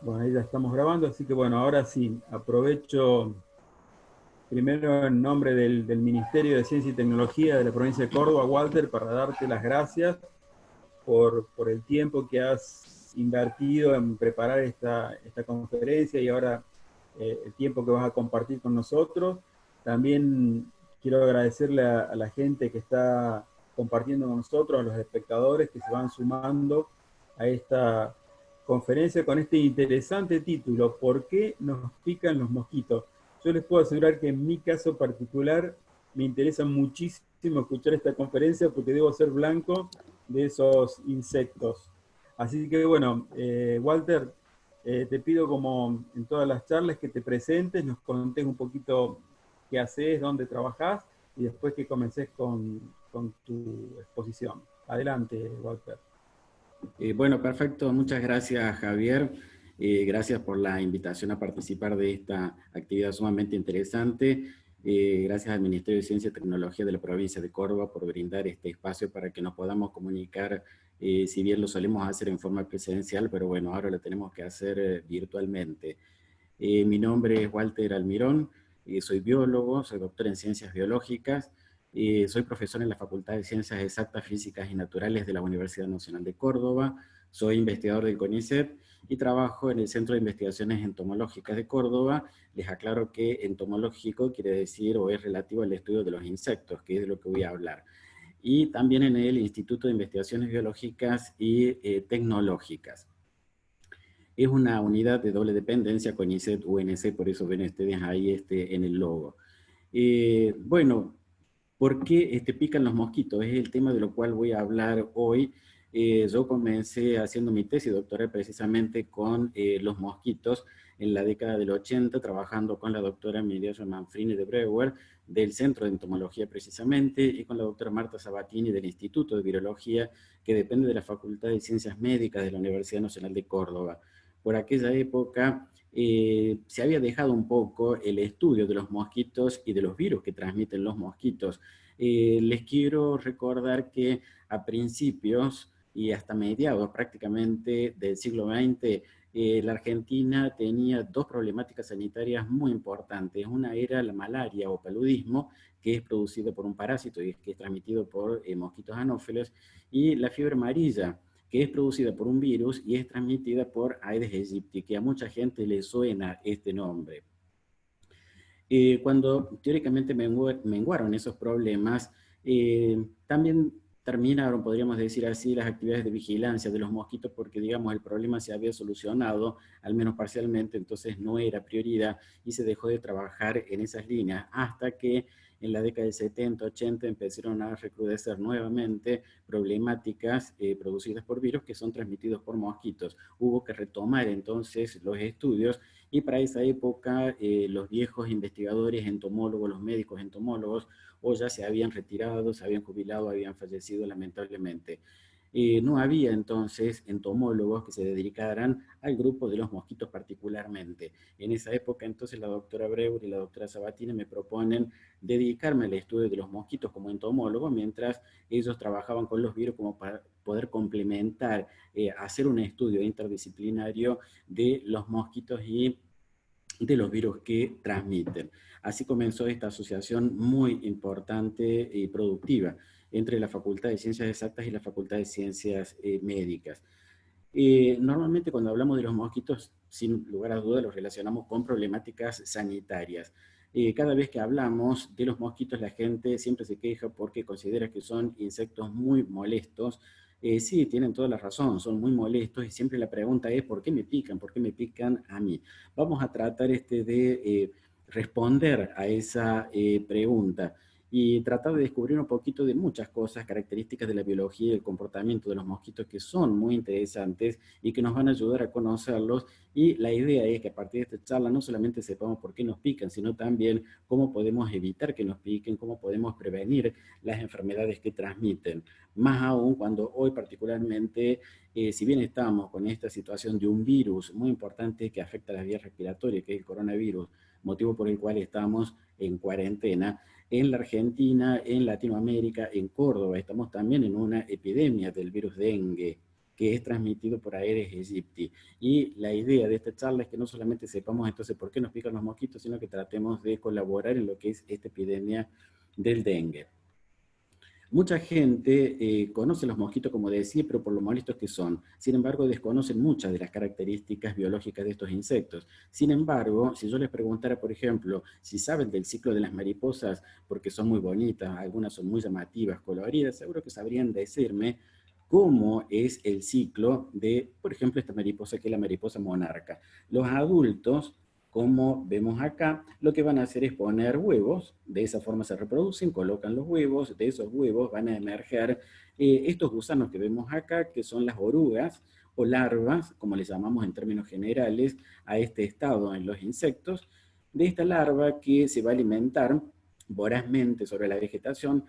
Bueno, ahí ya estamos grabando, así que bueno, ahora sí, aprovecho primero en nombre del Ministerio de Ciencia y Tecnología de la provincia de Córdoba, Walter, para darte las gracias por el tiempo que has invertido en preparar esta conferencia y ahora el tiempo que vas a compartir con nosotros. También quiero agradecerle a la gente que está compartiendo con nosotros, a los espectadores que se van sumando a esta conferencia con este interesante título, ¿por qué nos pican los mosquitos? Yo les puedo asegurar que en mi caso particular me interesa muchísimo escuchar esta conferencia porque debo ser blanco de esos insectos. Así que bueno, Walter, te pido como en todas las charlas que te presentes, nos contés un poquito qué haces, dónde trabajás y después que comences con tu exposición. Adelante, Walter. Bueno, perfecto. Muchas gracias, Javier. Gracias por la invitación a participar de esta actividad sumamente interesante. Gracias al Ministerio de Ciencia y Tecnología de la provincia de Córdoba por brindar este espacio para que nos podamos comunicar, si bien lo solemos hacer en forma presencial, pero bueno, ahora lo tenemos que hacer virtualmente. Mi nombre es Walter Almirón, soy biólogo, soy doctor en ciencias biológicas, soy profesor en la Facultad de Ciencias Exactas, Físicas y Naturales de la Universidad Nacional de Córdoba, soy investigador del CONICET y trabajo en el Centro de Investigaciones Entomológicas de Córdoba. Les aclaro que entomológico quiere decir o es relativo al estudio de los insectos, que es de lo que voy a hablar. Y también en el Instituto de Investigaciones Biológicas y Tecnológicas. Es una unidad de doble dependencia, CONICET-UNC, por eso ven ustedes ahí en el logo. Bueno, ¿por qué pican los mosquitos? Es el tema de lo cual voy a hablar hoy. Yo comencé haciendo mi tesis doctoral precisamente con los mosquitos en la década del 80, trabajando con la doctora Mireia Manfrini de Breuer, del Centro de Entomología precisamente, y con la doctora Marta Sabatini del Instituto de Virología, que depende de la Facultad de Ciencias Médicas de la Universidad Nacional de Córdoba. Por aquella época se había dejado un poco el estudio de los mosquitos y de los virus que transmiten los mosquitos. Les quiero recordar que a principios y hasta mediados prácticamente del siglo XX, la Argentina tenía dos problemáticas sanitarias muy importantes. Una era la malaria o paludismo, que es producido por un parásito y que es transmitido por mosquitos anófelos, y la fiebre amarilla, que es producida por un virus y es transmitida por Aedes aegypti, que a mucha gente le suena este nombre. Cuando teóricamente menguaron esos problemas, también terminaron, podríamos decir así, las actividades de vigilancia de los mosquitos porque, digamos, el problema se había solucionado, al menos parcialmente, entonces no era prioridad y se dejó de trabajar en esas líneas hasta que en la década del 70, 80 empezaron a recrudecer nuevamente problemáticas producidas por virus que son transmitidos por mosquitos. Hubo que retomar entonces los estudios y para esa época los viejos investigadores entomólogos, los médicos entomólogos, o ya se habían retirado, se habían jubilado, habían fallecido lamentablemente. No había entonces entomólogos que se dedicaran al grupo de los mosquitos particularmente. En esa época entonces la doctora Breuer y la doctora Sabatini me proponen dedicarme al estudio de los mosquitos como entomólogo, mientras ellos trabajaban con los virus como para poder complementar, hacer un estudio interdisciplinario de los mosquitos y de los virus que transmiten. Así comenzó esta asociación muy importante y productiva entre la Facultad de Ciencias Exactas y la Facultad de Ciencias Médicas. Normalmente cuando hablamos de los mosquitos, sin lugar a dudas, los relacionamos con problemáticas sanitarias. Cada vez que hablamos de los mosquitos, la gente siempre se queja porque considera que son insectos muy molestos. Sí, tienen toda la razón, son muy molestos y siempre la pregunta es ¿por qué me pican? ¿Por qué me pican a mí? Vamos a tratar de responder a esa pregunta y tratar de descubrir un poquito de muchas cosas, características de la biología y el comportamiento de los mosquitos que son muy interesantes y que nos van a ayudar a conocerlos. Y la idea es que a partir de esta charla no solamente sepamos por qué nos pican, sino también cómo podemos evitar que nos piquen, cómo podemos prevenir las enfermedades que transmiten. Más aún cuando hoy particularmente, si bien estamos con esta situación de un virus muy importante que afecta a las vías respiratorias, que es el coronavirus, motivo por el cual estamos en cuarentena, en la Argentina, en Latinoamérica, en Córdoba, estamos también en una epidemia del virus dengue. que es transmitido por Aedes aegypti. Y la idea de esta charla es que no solamente sepamos entonces por qué nos pican los mosquitos, sino que tratemos de colaborar en lo que es esta epidemia del dengue. Mucha gente conoce los mosquitos, como decía, pero por lo molestos que son. Sin embargo, desconocen muchas de las características biológicas de estos insectos. Sin embargo, si yo les preguntara, por ejemplo, si saben del ciclo de las mariposas, porque son muy bonitas, algunas son muy llamativas, coloridas, seguro que sabrían decirme cómo es el ciclo de, por ejemplo, esta mariposa que es la mariposa monarca. Los adultos, como vemos acá, lo que van a hacer es poner huevos, de esa forma se reproducen, colocan los huevos, de esos huevos van a emerger estos gusanos que vemos acá, que son las orugas o larvas, como les llamamos en términos generales a este estado en los insectos, de esta larva que se va a alimentar vorazmente sobre la vegetación,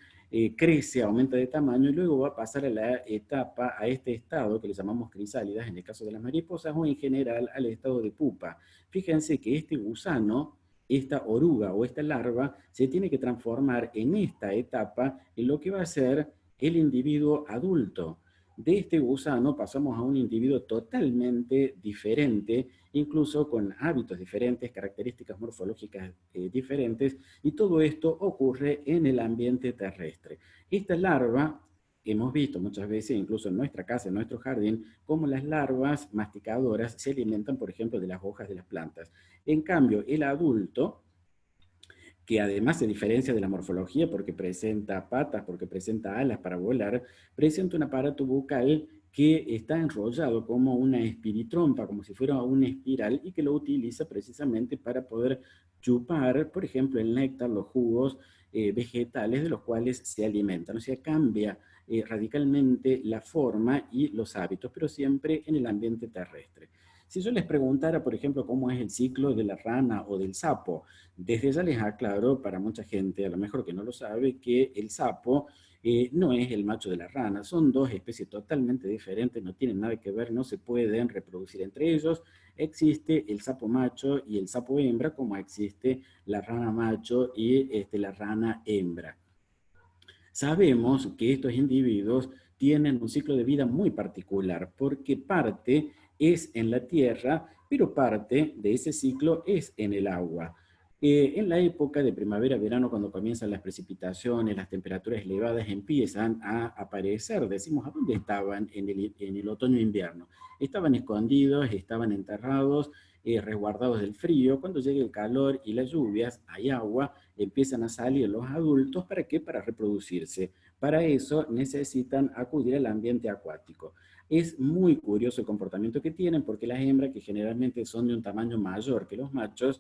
crece, aumenta de tamaño y luego va a pasar a la etapa, a este estado que le llamamos crisálidas en el caso de las mariposas o en general al estado de pupa. Fíjense que este gusano, esta oruga o esta larva se tiene que transformar en esta etapa en lo que va a ser el individuo adulto. De este gusano pasamos a un individuo totalmente diferente, incluso con hábitos diferentes, características morfológicas diferentes, y todo esto ocurre en el ambiente terrestre. Esta larva, hemos visto muchas veces, incluso en nuestra casa, en nuestro jardín, cómo las larvas masticadoras se alimentan, por ejemplo, de las hojas de las plantas. En cambio, el adulto, que además se diferencia de la morfología porque presenta patas, porque presenta alas para volar, presenta un aparato bucal que está enrollado como una espiritrompa, como si fuera una espiral, y que lo utiliza precisamente para poder chupar, por ejemplo, el néctar, los jugos vegetales de los cuales se alimentan. O sea, cambia radicalmente la forma y los hábitos, pero siempre en el ambiente terrestre. Si yo les preguntara, por ejemplo, cómo es el ciclo de la rana o del sapo, desde ya les aclaro para mucha gente, a lo mejor que no lo sabe, que el sapo no es el macho de la rana, son dos especies totalmente diferentes, no tienen nada que ver, no se pueden reproducir entre ellos. Existe el sapo macho y el sapo hembra, como existe la rana macho y la rana hembra. Sabemos que estos individuos tienen un ciclo de vida muy particular, porque parte es en la tierra, pero parte de ese ciclo es en el agua. En la época de primavera-verano, cuando comienzan las precipitaciones, las temperaturas elevadas empiezan a aparecer. Decimos, ¿a dónde estaban en el otoño-invierno? Estaban escondidos, estaban enterrados, resguardados del frío. Cuando llegue el calor y las lluvias, hay agua, empiezan a salir los adultos. ¿Para qué? Para reproducirse. Para eso necesitan acudir al ambiente acuático. Es muy curioso el comportamiento que tienen porque las hembras, que generalmente son de un tamaño mayor que los machos,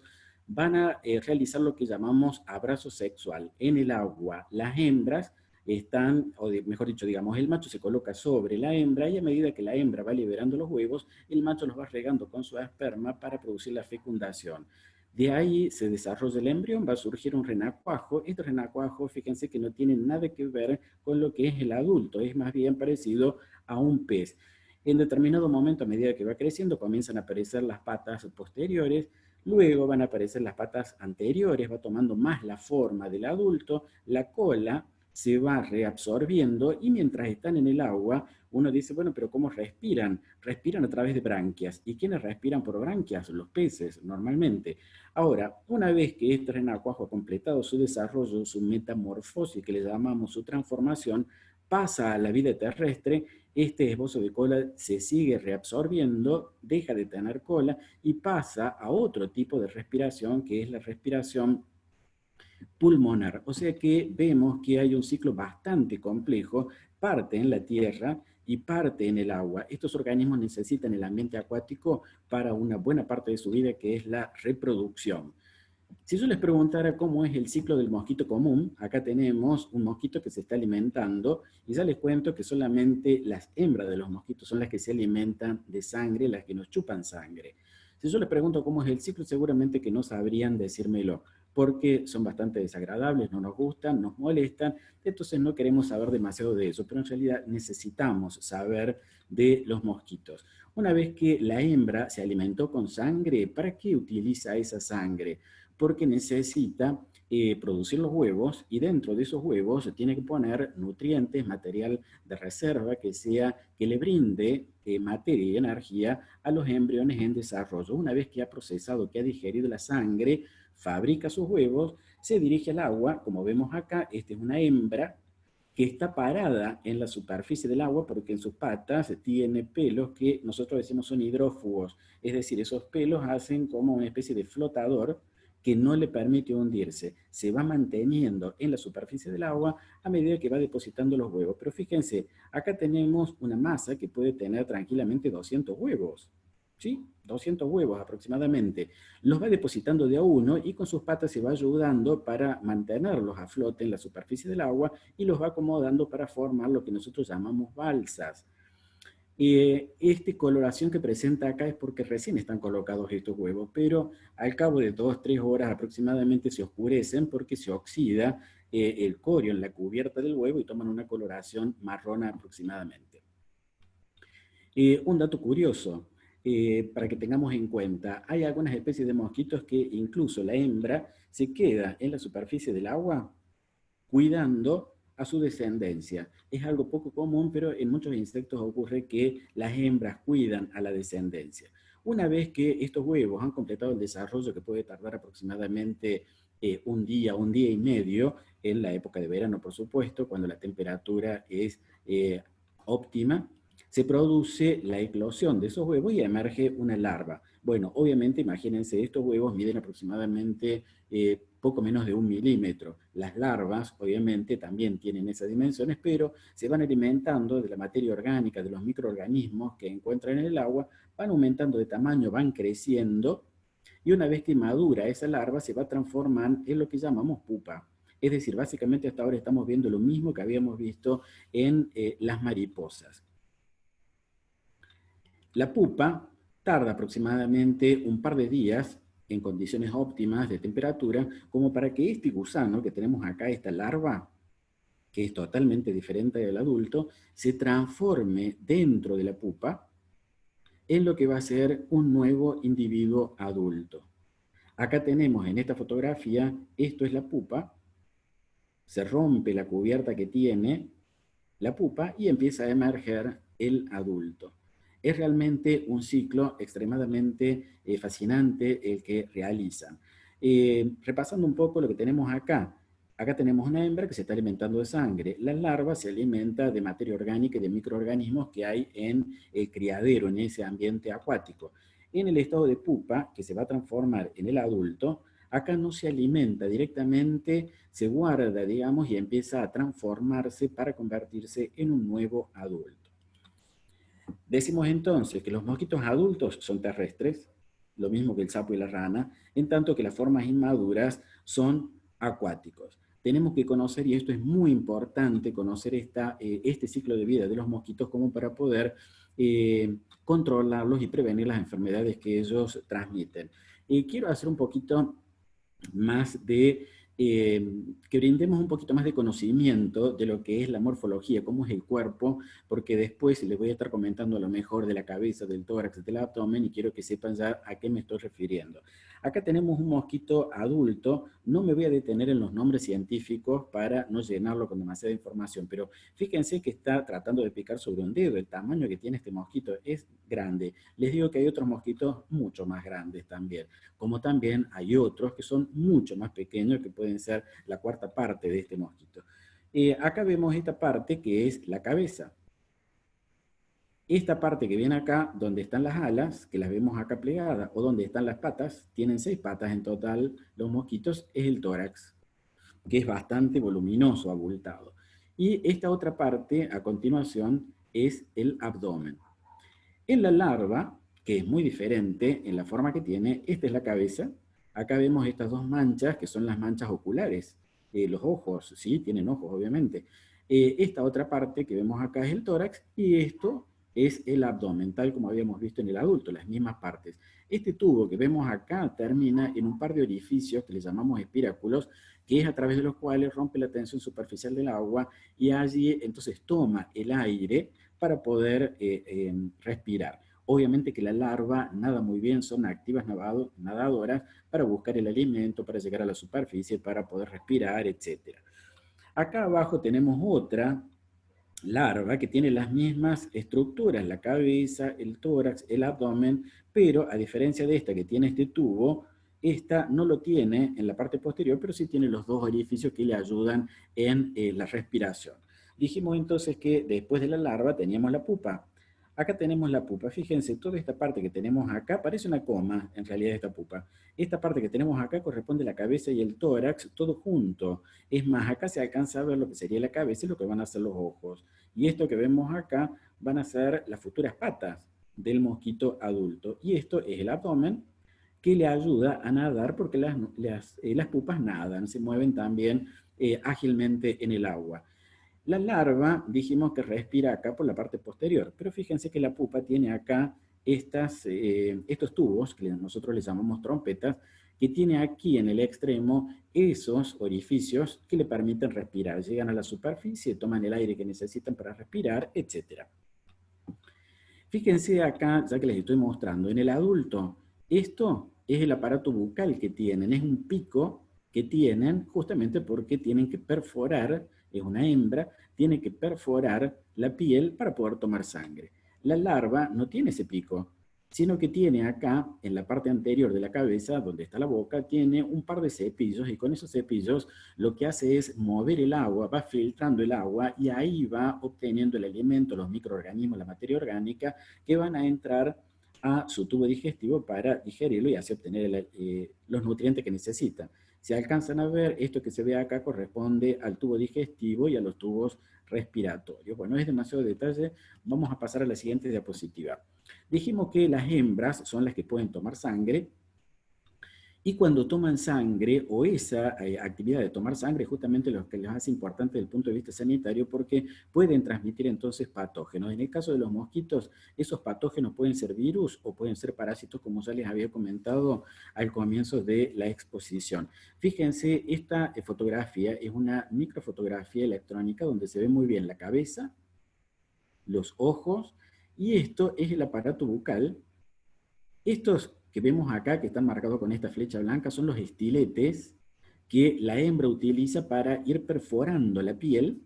van a realizar lo que llamamos abrazo sexual. En el agua, las hembras están, mejor dicho, digamos, el macho se coloca sobre la hembra y a medida que la hembra va liberando los huevos, el macho los va regando con su esperma para producir la fecundación. De ahí se desarrolla el embrión, va a surgir un renacuajo. Este renacuajo, fíjense que no tiene nada que ver con lo que es el adulto, es más bien parecido a un pez. En determinado momento, a medida que va creciendo, comienzan a aparecer las patas posteriores, luego van a aparecer las patas anteriores, va tomando más la forma del adulto, la cola se va reabsorbiendo y mientras están en el agua, uno dice, bueno, pero ¿cómo respiran? Respiran a través de branquias. ¿Y quiénes respiran por branquias? Los peces, normalmente. Ahora, una vez que este renacuajo ha completado su desarrollo, su metamorfosis, que le llamamos su transformación, pasa a la vida terrestre, este esbozo de cola se sigue reabsorbiendo, deja de tener cola y pasa a otro tipo de respiración, que es la respiración pulmonar. O sea que vemos que hay un ciclo bastante complejo, parte en la tierra y parte en el agua. Estos organismos necesitan el ambiente acuático para una buena parte de su vida, que es la reproducción. Si yo les preguntara cómo es el ciclo del mosquito común, acá tenemos un mosquito que se está alimentando y ya les cuento que solamente las hembras de los mosquitos son las que se alimentan de sangre, las que nos chupan sangre. Si yo les pregunto cómo es el ciclo, seguramente que no sabrían decírmelo, porque son bastante desagradables, no nos gustan, nos molestan, entonces no queremos saber demasiado de eso, pero en realidad necesitamos saber de los mosquitos. Una vez que la hembra se alimentó con sangre, ¿para qué utiliza esa sangre? Porque necesita producir los huevos, y dentro de esos huevos se tiene que poner nutrientes, material de reserva que le brinde materia y energía a los embriones en desarrollo. Una vez que ha procesado, que ha digerido la sangre, fabrica sus huevos, se dirige al agua, como vemos acá. Esta es una hembra que está parada en la superficie del agua porque en sus patas tiene pelos que nosotros decimos son hidrófugos, es decir, esos pelos hacen como una especie de flotador que no le permite hundirse. Se va manteniendo en la superficie del agua a medida que va depositando los huevos. Pero fíjense, acá tenemos una masa que puede tener tranquilamente 200 huevos. ¿Sí? 200 huevos aproximadamente. Los va depositando de a uno y con sus patas se va ayudando para mantenerlos a flote en la superficie del agua y los va acomodando para formar lo que nosotros llamamos balsas. Esta coloración que presenta acá es porque recién están colocados estos huevos, pero al cabo de 2-3 horas aproximadamente se oscurecen porque se oxida el corio en la cubierta del huevo y toman una coloración marrón aproximadamente. Un dato curioso, para que tengamos en cuenta, hay algunas especies de mosquitos que incluso la hembra se queda en la superficie del agua cuidando a su descendencia. Es algo poco común, pero en muchos insectos ocurre que las hembras cuidan a la descendencia. Una vez que estos huevos han completado el desarrollo, que puede tardar aproximadamente un día y medio, en la época de verano, por supuesto, cuando la temperatura es óptima, se produce la eclosión de esos huevos y emerge una larva. Bueno, obviamente, imagínense, estos huevos miden aproximadamente poco menos de 1 milímetro. Las larvas, obviamente, también tienen esas dimensiones, pero se van alimentando de la materia orgánica, de los microorganismos que encuentran en el agua, van aumentando de tamaño, van creciendo, y una vez que madura esa larva, se va a transformar en lo que llamamos pupa. Es decir, básicamente hasta ahora estamos viendo lo mismo que habíamos visto en las mariposas. La pupa tarda aproximadamente un par de días en condiciones óptimas de temperatura, como para que este gusano que tenemos acá, esta larva, que es totalmente diferente del adulto, se transforme dentro de la pupa en lo que va a ser un nuevo individuo adulto. Acá tenemos en esta fotografía, esto es la pupa, se rompe la cubierta que tiene la pupa y empieza a emerger el adulto. Es realmente un ciclo extremadamente fascinante el que realizan. Repasando un poco lo que tenemos acá. Acá tenemos una hembra que se está alimentando de sangre. La larva se alimenta de materia orgánica y de microorganismos que hay en el criadero, en ese ambiente acuático. En el estado de pupa, que se va a transformar en el adulto, acá no se alimenta directamente, se guarda, digamos, y empieza a transformarse para convertirse en un nuevo adulto. Decimos entonces que los mosquitos adultos son terrestres, lo mismo que el sapo y la rana, en tanto que las formas inmaduras son acuáticos. Tenemos que conocer, y esto es muy importante, conocer este ciclo de vida de los mosquitos como para poder controlarlos y prevenir las enfermedades que ellos transmiten. Quiero hacer un poquito más de que brindemos un poquito más de conocimiento de lo que es la morfología, cómo es el cuerpo, porque después les voy a estar comentando a lo mejor de la cabeza, del tórax, del abdomen, y quiero que sepan ya a qué me estoy refiriendo. Acá tenemos un mosquito adulto, no me voy a detener en los nombres científicos para no llenarlo con demasiada información, pero fíjense que está tratando de picar sobre un dedo. El tamaño que tiene este mosquito es grande. Les digo que hay otros mosquitos mucho más grandes también, como también hay otros que son mucho más pequeños, que pueden ser la cuarta parte de este mosquito. Acá vemos esta parte que es la cabeza. Esta parte que viene acá, donde están las alas, que las vemos acá plegadas, o donde están las patas, tienen 6 patas en total los mosquitos, es el tórax, que es bastante voluminoso, abultado. Y esta otra parte, a continuación, es el abdomen. En la larva, que es muy diferente en la forma que tiene, esta es la cabeza. Acá vemos estas dos manchas, que son las manchas oculares. Los ojos, sí, tienen ojos, obviamente. Esta otra parte que vemos acá es el tórax, y esto es el abdomen, tal como habíamos visto en el adulto, las mismas partes. Este tubo que vemos acá termina en un par de orificios que le llamamos espiráculos, que es a través de los cuales rompe la tensión superficial del agua y allí entonces toma el aire para poder respirar. Obviamente que la larva nada muy bien, son activas nadadoras para buscar el alimento, para llegar a la superficie, para poder respirar, etc. Acá abajo tenemos otra larva que tiene las mismas estructuras, la cabeza, el tórax, el abdomen, pero a diferencia de esta que tiene este tubo, esta no lo tiene en la parte posterior, pero sí tiene los dos orificios que le ayudan en la respiración. Dijimos entonces que después de la larva teníamos la pupa. Acá tenemos la pupa. Fíjense, toda esta parte que tenemos acá parece una coma, en realidad, esta pupa. Esta parte que tenemos acá corresponde a la cabeza y el tórax, todo junto. Es más, acá se alcanza a ver lo que sería la cabeza y lo que van a ser los ojos. Y esto que vemos acá van a ser las futuras patas del mosquito adulto. Y esto es el abdomen que le ayuda a nadar porque las pupas nadan, se mueven también ágilmente en el agua. La larva dijimos que respira acá por la parte posterior, pero fíjense que la pupa tiene acá estos tubos, que nosotros les llamamos trompetas, que tiene aquí en el extremo esos orificios que le permiten respirar. Llegan a la superficie, toman el aire que necesitan para respirar, etc. Fíjense acá, ya que les estoy mostrando, en el adulto, esto es el aparato bucal que tienen, es un pico que tienen justamente porque tienen que perforar, es una hembra, tiene que perforar la piel para poder tomar sangre. La larva no tiene ese pico, sino que tiene acá, en la parte anterior de la cabeza, donde está la boca, tiene un par de cepillos, y con esos cepillos lo que hace es mover el agua, va filtrando el agua, y ahí va obteniendo el alimento, los microorganismos, la materia orgánica, que van a entrar a su tubo digestivo para digerirlo y así obtener los nutrientes que necesitan. Si alcanzan a ver, esto que se ve acá corresponde al tubo digestivo y a los tubos respiratorios. Bueno, es demasiado detalle, vamos a pasar a la siguiente diapositiva. Dijimos que las hembras son las que pueden tomar sangre, y cuando toman sangre, o esa actividad de tomar sangre, es justamente lo que les hace importante desde el punto de vista sanitario, porque pueden transmitir entonces patógenos. En el caso de los mosquitos, esos patógenos pueden ser virus o pueden ser parásitos, como ya les había comentado al comienzo de la exposición. Fíjense, esta fotografía es una microfotografía electrónica donde se ve muy bien la cabeza, los ojos, y esto es el aparato bucal. Estos que vemos acá, que están marcados con esta flecha blanca, son los estiletes que la hembra utiliza para ir perforando la piel,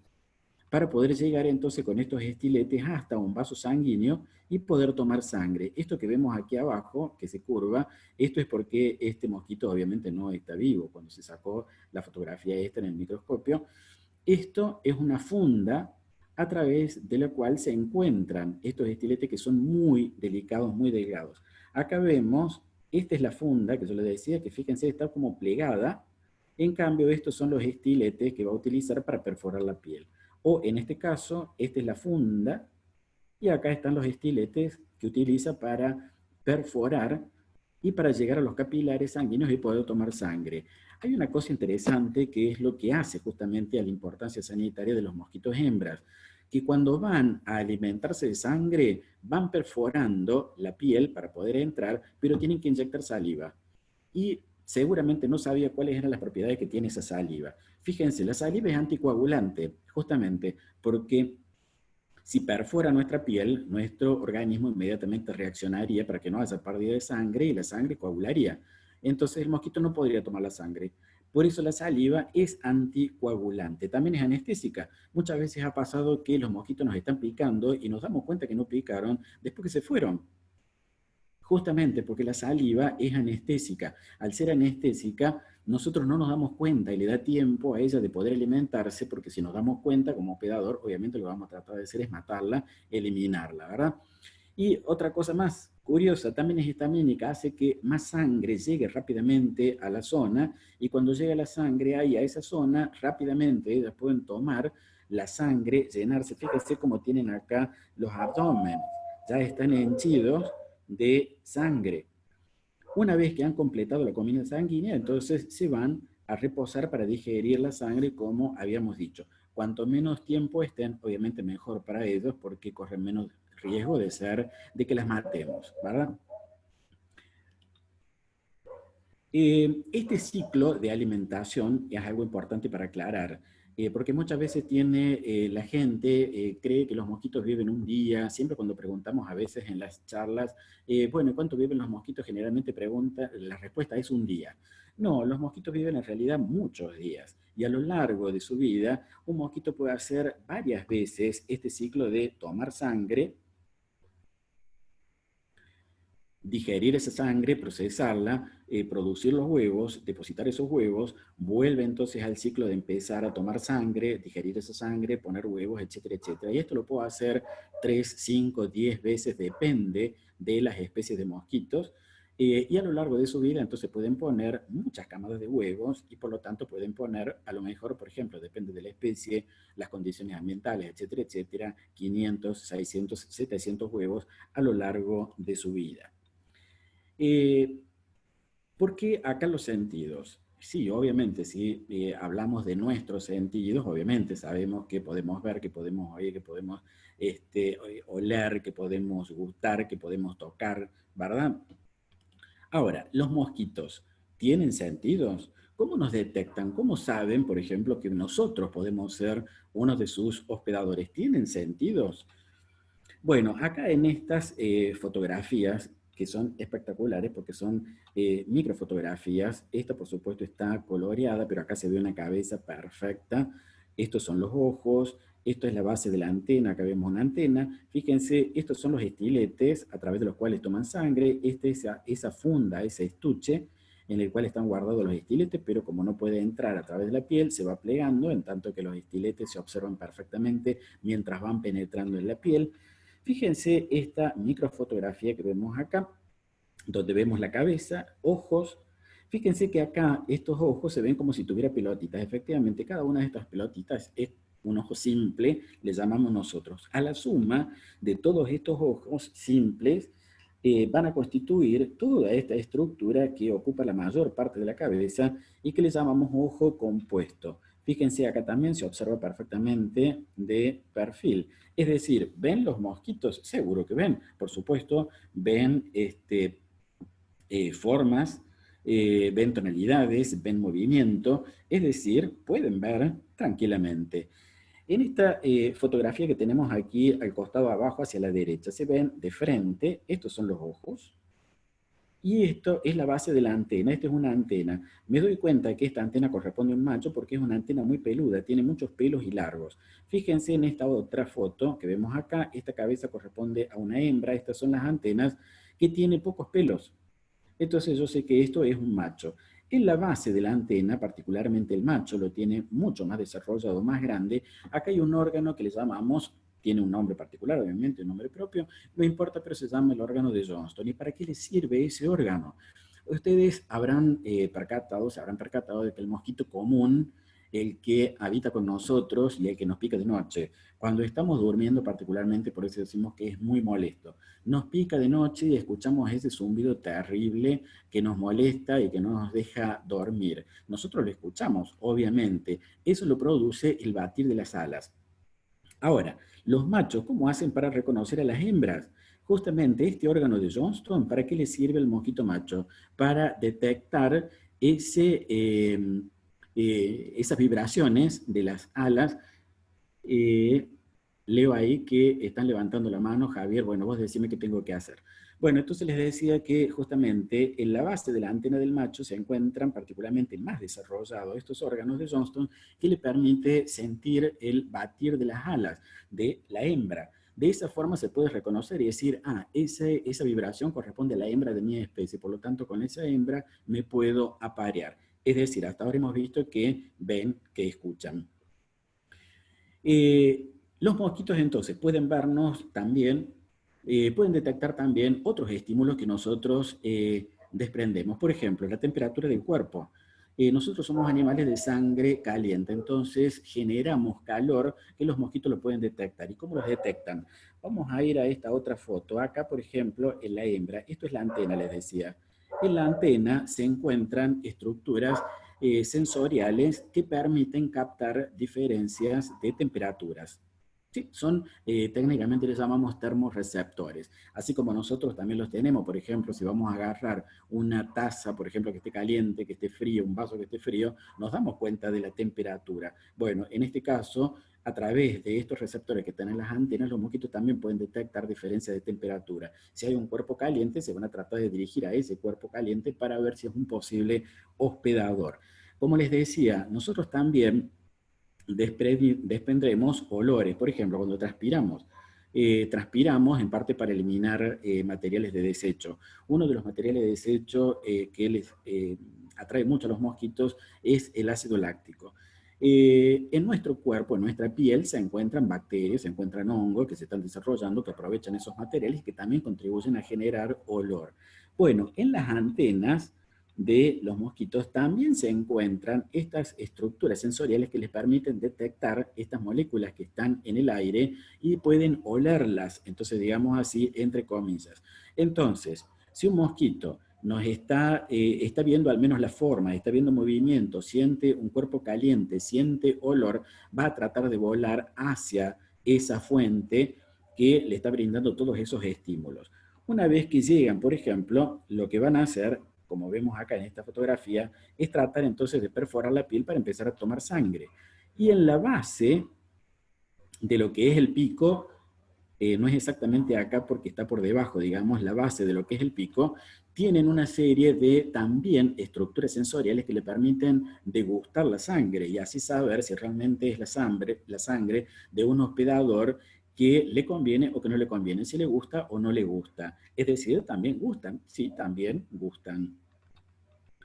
para poder llegar entonces con estos estiletes hasta un vaso sanguíneo y poder tomar sangre. Esto que vemos aquí abajo, que se curva, esto es porque este mosquito obviamente no está vivo. Cuando se sacó la fotografía esta en el microscopio, esto es una funda a través de la cual se encuentran estos estiletes que son muy delicados, muy delgados. Acá vemos, esta es la funda que yo les decía, que fíjense, está como plegada. En cambio, estos son los estiletes que va a utilizar para perforar la piel. O en este caso, esta es la funda, y acá están los estiletes que utiliza para perforar y para llegar a los capilares sanguíneos y poder tomar sangre. Hay una cosa interesante que es lo que hace justamente a la importancia sanitaria de los mosquitos hembras, que cuando van a alimentarse de sangre, van perforando la piel para poder entrar, pero tienen que inyectar saliva. Y seguramente no sabía cuáles eran las propiedades que tiene esa saliva. Fíjense, la saliva es anticoagulante, justamente porque si perfora nuestra piel, nuestro organismo inmediatamente reaccionaría para que no haya pérdida de sangre y la sangre coagularía. Entonces el mosquito no podría tomar la sangre. Por eso la saliva es anticoagulante. También es anestésica. Muchas veces ha pasado que los mosquitos nos están picando y nos damos cuenta que no picaron después que se fueron. Justamente porque la saliva es anestésica. Al ser anestésica, nosotros no nos damos cuenta y le da tiempo a ella de poder alimentarse, porque si nos damos cuenta como hospedador, obviamente lo que vamos a tratar de hacer es matarla, eliminarla, ¿verdad? Y otra cosa más curiosa, también es histamínica, hace que más sangre llegue rápidamente a la zona, y cuando llega la sangre ahí a esa zona, rápidamente ellas pueden tomar la sangre, llenarse. Fíjense cómo tienen acá los abdómenes, ya están henchidos de sangre. Una vez que han completado la comida sanguínea, entonces se van a reposar para digerir la sangre, como habíamos dicho. Cuanto menos tiempo estén, obviamente mejor para ellos, porque corren menos riesgo de que las matemos, ¿verdad? Este ciclo de alimentación es algo importante para aclarar. porque muchas veces la gente cree que los mosquitos viven un día. Siempre cuando preguntamos a veces en las charlas, bueno, ¿cuánto viven los mosquitos? Generalmente la respuesta es un día. No, los mosquitos viven en realidad muchos días, y a lo largo de su vida un mosquito puede hacer varias veces este ciclo de tomar sangre, digerir esa sangre, procesarla, producir los huevos, depositar esos huevos, vuelve entonces al ciclo de empezar a tomar sangre, digerir esa sangre, poner huevos, etcétera, etcétera. Y esto lo puedo hacer 3, 5, 10 veces, depende de las especies de mosquitos. Y a lo largo de su vida entonces pueden poner muchas camadas de huevos, y por lo tanto pueden poner, a lo mejor, por ejemplo, depende de la especie, las condiciones ambientales, etcétera, etcétera, 500, 600, 700 huevos a lo largo de su vida. ¿Por qué acá los sentidos? Sí, obviamente, si hablamos de nuestros sentidos, obviamente sabemos que podemos ver, que podemos oír, que podemos oler, que podemos gustar, que podemos tocar, ¿verdad? Ahora, ¿los mosquitos tienen sentidos? ¿Cómo nos detectan? ¿Cómo saben, por ejemplo, que nosotros podemos ser uno de sus hospedadores? ¿Tienen sentidos? Bueno, acá en estas fotografías, que son espectaculares porque son microfotografías, esta por supuesto está coloreada, pero acá se ve una cabeza perfecta. Estos son los ojos, esto es la base de la antena, acá vemos una antena. Fíjense, estos son los estiletes a través de los cuales toman sangre. Esta es esa funda, ese estuche en el cual están guardados los estiletes, pero como no puede entrar a través de la piel, se va plegando, en tanto que los estiletes se observan perfectamente mientras van penetrando en la piel. Fíjense esta microfotografía que vemos acá, donde vemos la cabeza, ojos. Fíjense que acá estos ojos se ven como si tuviera pelotitas. Efectivamente, cada una de estas pelotitas es un ojo simple, le llamamos nosotros. A la suma de todos estos ojos simples, van a constituir toda esta estructura que ocupa la mayor parte de la cabeza y que le llamamos ojo compuesto. Fíjense, acá también se observa perfectamente de perfil. Es decir, ¿ven los mosquitos? Seguro que ven. Por supuesto, ven formas, ven tonalidades, ven movimiento. Es decir, pueden ver tranquilamente. En esta fotografía que tenemos aquí al costado abajo hacia la derecha, se ven de frente, estos son los ojos, y esto es la base de la antena. Esta es una antena. Me doy cuenta que esta antena corresponde a un macho porque es una antena muy peluda, tiene muchos pelos y largos. Fíjense en esta otra foto que vemos acá, esta cabeza corresponde a una hembra, estas son las antenas que tiene pocos pelos. Entonces yo sé que esto es un macho. En la base de la antena, particularmente el macho, lo tiene mucho más desarrollado, más grande. Acá hay un órgano que le llamamos, tiene un nombre particular, obviamente, un nombre propio, no importa, pero se llama el órgano de Johnston. ¿Y para qué le sirve ese órgano? Ustedes se habrán percatado de que el mosquito común, el que habita con nosotros y el que nos pica de noche, cuando estamos durmiendo particularmente, por eso decimos que es muy molesto, nos pica de noche y escuchamos ese zumbido terrible que nos molesta y que no nos deja dormir. Nosotros lo escuchamos, obviamente. Eso lo produce el batir de las alas. Ahora, los machos, ¿cómo hacen para reconocer a las hembras? Justamente este órgano de Johnston, ¿para qué le sirve el mosquito macho? Para detectar esas vibraciones de las alas. Leo ahí que están levantando la mano. Javier, bueno, vos decime qué tengo que hacer. Bueno, entonces les decía que justamente en la base de la antena del macho se encuentran particularmente más desarrollados estos órganos de Johnston que le permite sentir el batir de las alas de la hembra. De esa forma se puede reconocer y decir, esa vibración corresponde a la hembra de mi especie, por lo tanto con esa hembra me puedo aparear. Es decir, hasta ahora hemos visto que ven, que escuchan. Los mosquitos entonces pueden vernos también, pueden detectar también otros estímulos que nosotros desprendemos. Por ejemplo, la temperatura del cuerpo. Nosotros somos animales de sangre caliente, entonces generamos calor que los mosquitos lo pueden detectar. ¿Y cómo los detectan? Vamos a ir a esta otra foto. Acá, por ejemplo, en la hembra, esto es la antena, les decía. En la antena se encuentran estructuras sensoriales que permiten captar diferencias de temperaturas. Sí, son, técnicamente les llamamos termorreceptores. Así como nosotros también los tenemos, por ejemplo, si vamos a agarrar una taza, por ejemplo, que esté caliente, que esté frío, un vaso que esté frío, nos damos cuenta de la temperatura. Bueno, en este caso, a través de estos receptores que están en las antenas, los mosquitos también pueden detectar diferencias de temperatura. Si hay un cuerpo caliente, se van a tratar de dirigir a ese cuerpo caliente para ver si es un posible hospedador. Como les decía, nosotros también desprendremos olores. Por ejemplo, cuando transpiramos, transpiramos en parte para eliminar materiales de desecho. Uno de los materiales de desecho que les atrae mucho a los mosquitos es el ácido láctico. En nuestro cuerpo, en nuestra piel, se encuentran bacterias, se encuentran hongos que se están desarrollando, que aprovechan esos materiales y que también contribuyen a generar olor. Bueno, en las antenas de los mosquitos también se encuentran estas estructuras sensoriales que les permiten detectar estas moléculas que están en el aire y pueden olerlas, entonces digamos así, entre comillas. Entonces, si un mosquito nos está viendo al menos la forma, está viendo movimiento, siente un cuerpo caliente, siente olor, va a tratar de volar hacia esa fuente que le está brindando todos esos estímulos. Una vez que llegan, por ejemplo, lo que van a hacer, como vemos acá en esta fotografía, es tratar entonces de perforar la piel para empezar a tomar sangre. Y en la base de lo que es el pico, no es exactamente acá porque está por debajo, digamos, la base de lo que es el pico, tienen una serie de también estructuras sensoriales que le permiten degustar la sangre y así saber si realmente es la sangre de un hospedador que le conviene o que no le conviene, si le gusta o no le gusta. Es decir, también gustan, sí, también gustan.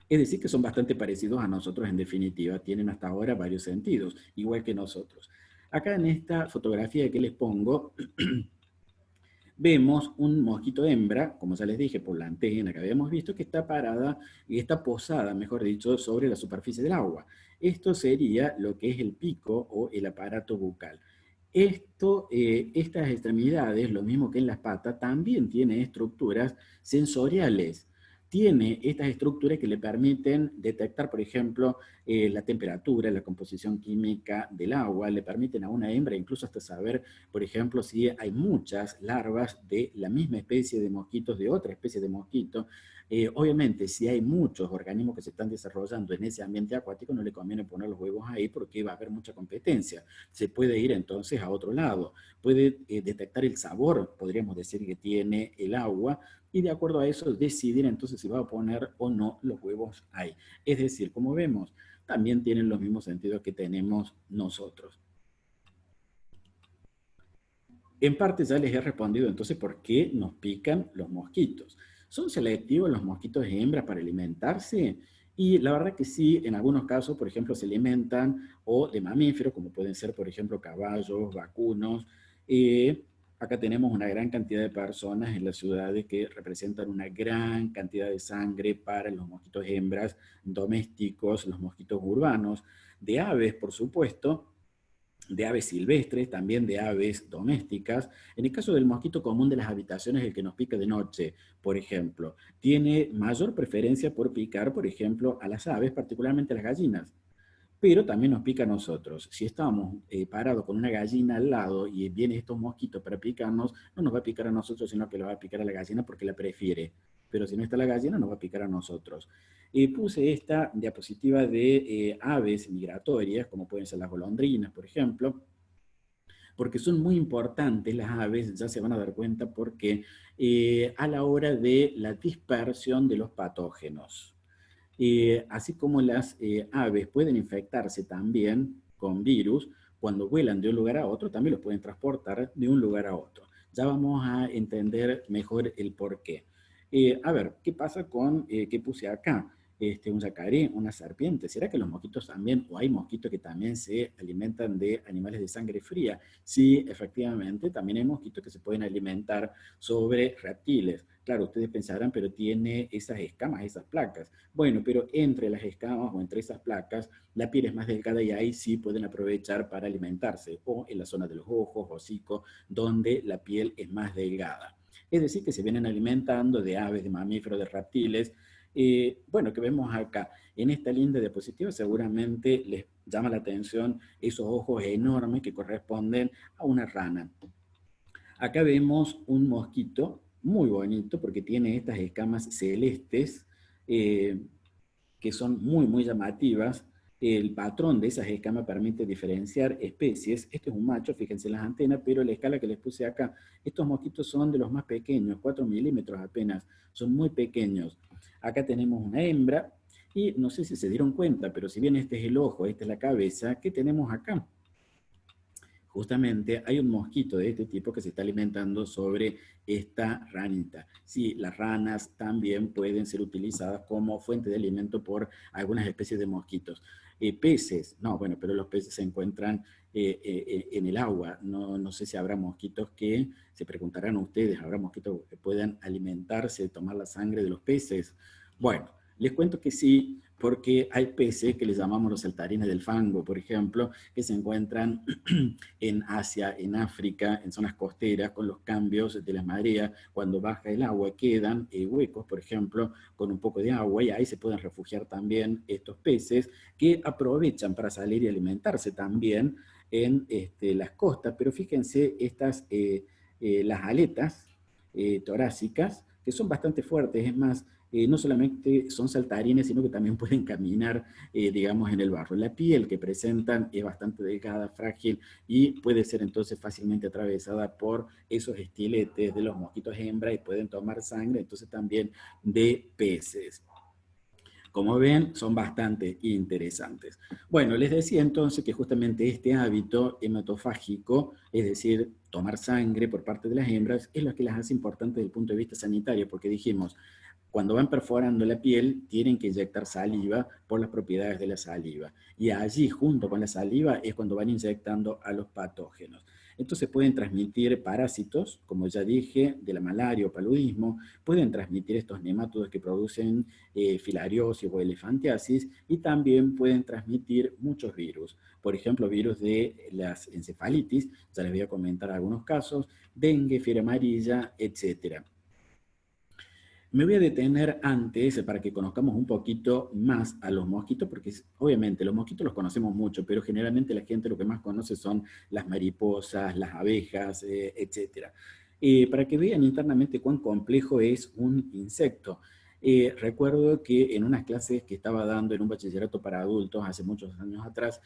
Es decir, que son bastante parecidos a nosotros en definitiva, tienen hasta ahora varios sentidos, igual que nosotros. Acá en esta fotografía que les pongo, vemos un mosquito hembra, como ya les dije, por la antena que habíamos visto, que está parada y está posada, mejor dicho, sobre la superficie del agua. Esto sería lo que es el pico o el aparato bucal. Estas extremidades, lo mismo que en las patas, también tiene estructuras sensoriales. Tiene estas estructuras que le permiten detectar, por ejemplo, la temperatura, la composición química del agua, le permiten a una hembra incluso hasta saber, por ejemplo, si hay muchas larvas de la misma especie de mosquitos, de otra especie de mosquito. Obviamente, si hay muchos organismos que se están desarrollando en ese ambiente acuático, no le conviene poner los huevos ahí porque va a haber mucha competencia. Se puede ir entonces a otro lado. Puede detectar el sabor, podríamos decir, que tiene el agua y de acuerdo a eso decidir entonces si va a poner o no los huevos ahí. Es decir, como vemos, también tienen los mismos sentidos que tenemos nosotros. En parte ya les he respondido entonces por qué nos pican los mosquitos. ¿Son selectivos los mosquitos de hembra para alimentarse? Y la verdad que sí, en algunos casos, por ejemplo, se alimentan o de mamíferos, como pueden ser, por ejemplo, caballos, vacunos. Eh, Acá tenemos una gran cantidad de personas en las ciudades que representan una gran cantidad de sangre para los mosquitos hembras domésticos, los mosquitos urbanos, de aves, por supuesto, de aves silvestres, también de aves domésticas. En el caso del mosquito común de las habitaciones, el que nos pica de noche, por ejemplo, tiene mayor preferencia por picar, por ejemplo, a las aves, particularmente a las gallinas, pero también nos pica a nosotros. Si estamos parados con una gallina al lado y vienen estos mosquitos para picarnos, no nos va a picar a nosotros, sino que lo va a picar a la gallina porque la prefiere. Pero si no está la gallina, nos va a picar a nosotros. Puse esta diapositiva de aves migratorias, como pueden ser las golondrinas, por ejemplo, porque son muy importantes las aves, ya se van a dar cuenta porque a la hora de la dispersión de los patógenos. Así como las aves pueden infectarse también con virus, cuando vuelan de un lugar a otro, también los pueden transportar de un lugar a otro. Ya vamos a entender mejor el por qué. A ver, ¿qué pasa con qué puse acá? Un yacaré, una serpiente. ¿Será que los mosquitos también, o hay mosquitos que también se alimentan de animales de sangre fría? Sí, efectivamente, también hay mosquitos que se pueden alimentar sobre reptiles. Claro, ustedes pensarán, pero tiene esas escamas, esas placas. Bueno, pero entre las escamas o entre esas placas, la piel es más delgada y ahí sí pueden aprovechar para alimentarse, o en la zona de los ojos, hocico, donde la piel es más delgada. Es decir, que se vienen alimentando de aves, de mamíferos, de reptiles, bueno, que vemos acá. En esta linda diapositiva seguramente les llama la atención esos ojos enormes que corresponden a una rana. Acá vemos un mosquito muy bonito porque tiene estas escamas celestes eh, que son muy llamativas. El patrón de esas escamas permite diferenciar especies. Este es un macho, fíjense en las antenas, pero la escala que les puse acá, estos mosquitos son de los más pequeños, 4 milímetros apenas, son muy pequeños. Acá tenemos una hembra, y no sé si se dieron cuenta, pero si bien este es el ojo, esta es la cabeza, ¿qué tenemos acá? Justamente hay un mosquito de este tipo que se está alimentando sobre esta ranita. Sí, las ranas también pueden ser utilizadas como fuente de alimento por algunas especies de mosquitos. Peces, no, bueno, pero los peces se encuentran en el agua. No sé si habrá mosquitos que, se preguntarán ustedes, ¿habrá mosquitos que puedan alimentarse, tomar la sangre de los peces? Bueno, les cuento que sí, porque hay peces que les llamamos los saltarines del fango, por ejemplo, que se encuentran en Asia, en África, en zonas costeras, con los cambios de las mareas, cuando baja el agua quedan huecos, por ejemplo, con un poco de agua, y ahí se pueden refugiar también estos peces que aprovechan para salir y alimentarse también en las costas. Pero fíjense estas, las aletas torácicas, que son bastante fuertes, es más, no solamente son saltarines, sino que también pueden caminar, digamos, en el barro. La piel que presentan es bastante delgada, frágil, y puede ser entonces fácilmente atravesada por esos estiletes de los mosquitos hembra y pueden tomar sangre, entonces también de peces. Como ven, son bastante interesantes. Bueno, les decía entonces que justamente este hábito hematofágico, es decir, tomar sangre por parte de las hembras, es lo que las hace importantes desde el punto de vista sanitario, porque dijimos, cuando van perforando la piel, tienen que inyectar saliva por las propiedades de la saliva. Y allí, junto con la saliva, es cuando van inyectando a los patógenos. Entonces pueden transmitir parásitos, como ya dije, de la malaria o paludismo, pueden transmitir estos nemátodos que producen filariosis o elefantiasis, y también pueden transmitir muchos virus. Por ejemplo, virus de las encefalitis, ya les voy a comentar algunos casos, dengue, fiebre amarilla, etcétera. Me voy a detener antes para que conozcamos un poquito más a los mosquitos, porque obviamente los mosquitos los conocemos mucho, pero generalmente la gente lo que más conoce son las mariposas, las abejas, etc. Para que vean internamente cuán complejo es un insecto. Recuerdo que en unas clases que estaba dando en un bachillerato para adultos hace muchos años atrás,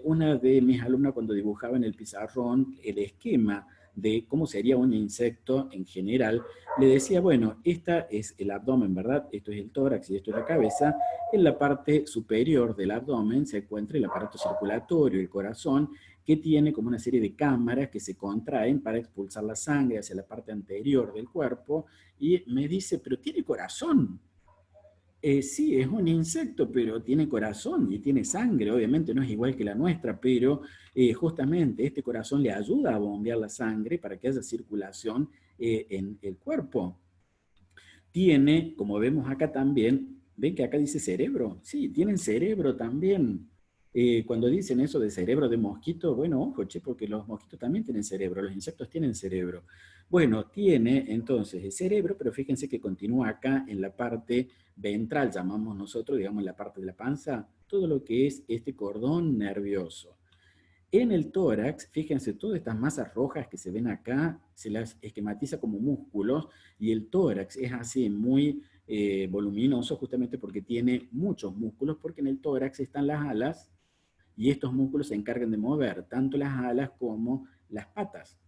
una de mis alumnas, cuando dibujaba en el pizarrón el esquema de cómo sería un insecto en general, le decía, bueno, esta es el abdomen, ¿verdad? Esto es el tórax y esto es la cabeza. En la parte superior del abdomen se encuentra el aparato circulatorio, el corazón, que tiene como una serie de cámaras que se contraen para expulsar la sangre hacia la parte anterior del cuerpo. Y me dice, pero tiene corazón. Sí, es un insecto, pero tiene corazón y tiene sangre. Obviamente no es igual que la nuestra, pero justamente este corazón le ayuda a bombear la sangre para que haya circulación en el cuerpo. Tiene, como vemos acá también, ven que acá dice cerebro. Sí, tienen cerebro también. Cuando dicen eso de cerebro de mosquito, bueno, ojo, che, porque los mosquitos también tienen cerebro, los insectos tienen cerebro. Bueno, tiene entonces el cerebro, pero fíjense que continúa acá en la parte ventral, llamamos nosotros, digamos, la parte de la panza, todo lo que es este cordón nervioso. En el tórax, fíjense, todas estas masas rojas que se ven acá, se las esquematiza como músculos, y el tórax es así muy voluminoso justamente porque tiene muchos músculos, porque en el tórax están las alas, y estos músculos se encargan de mover tanto las alas como las patas.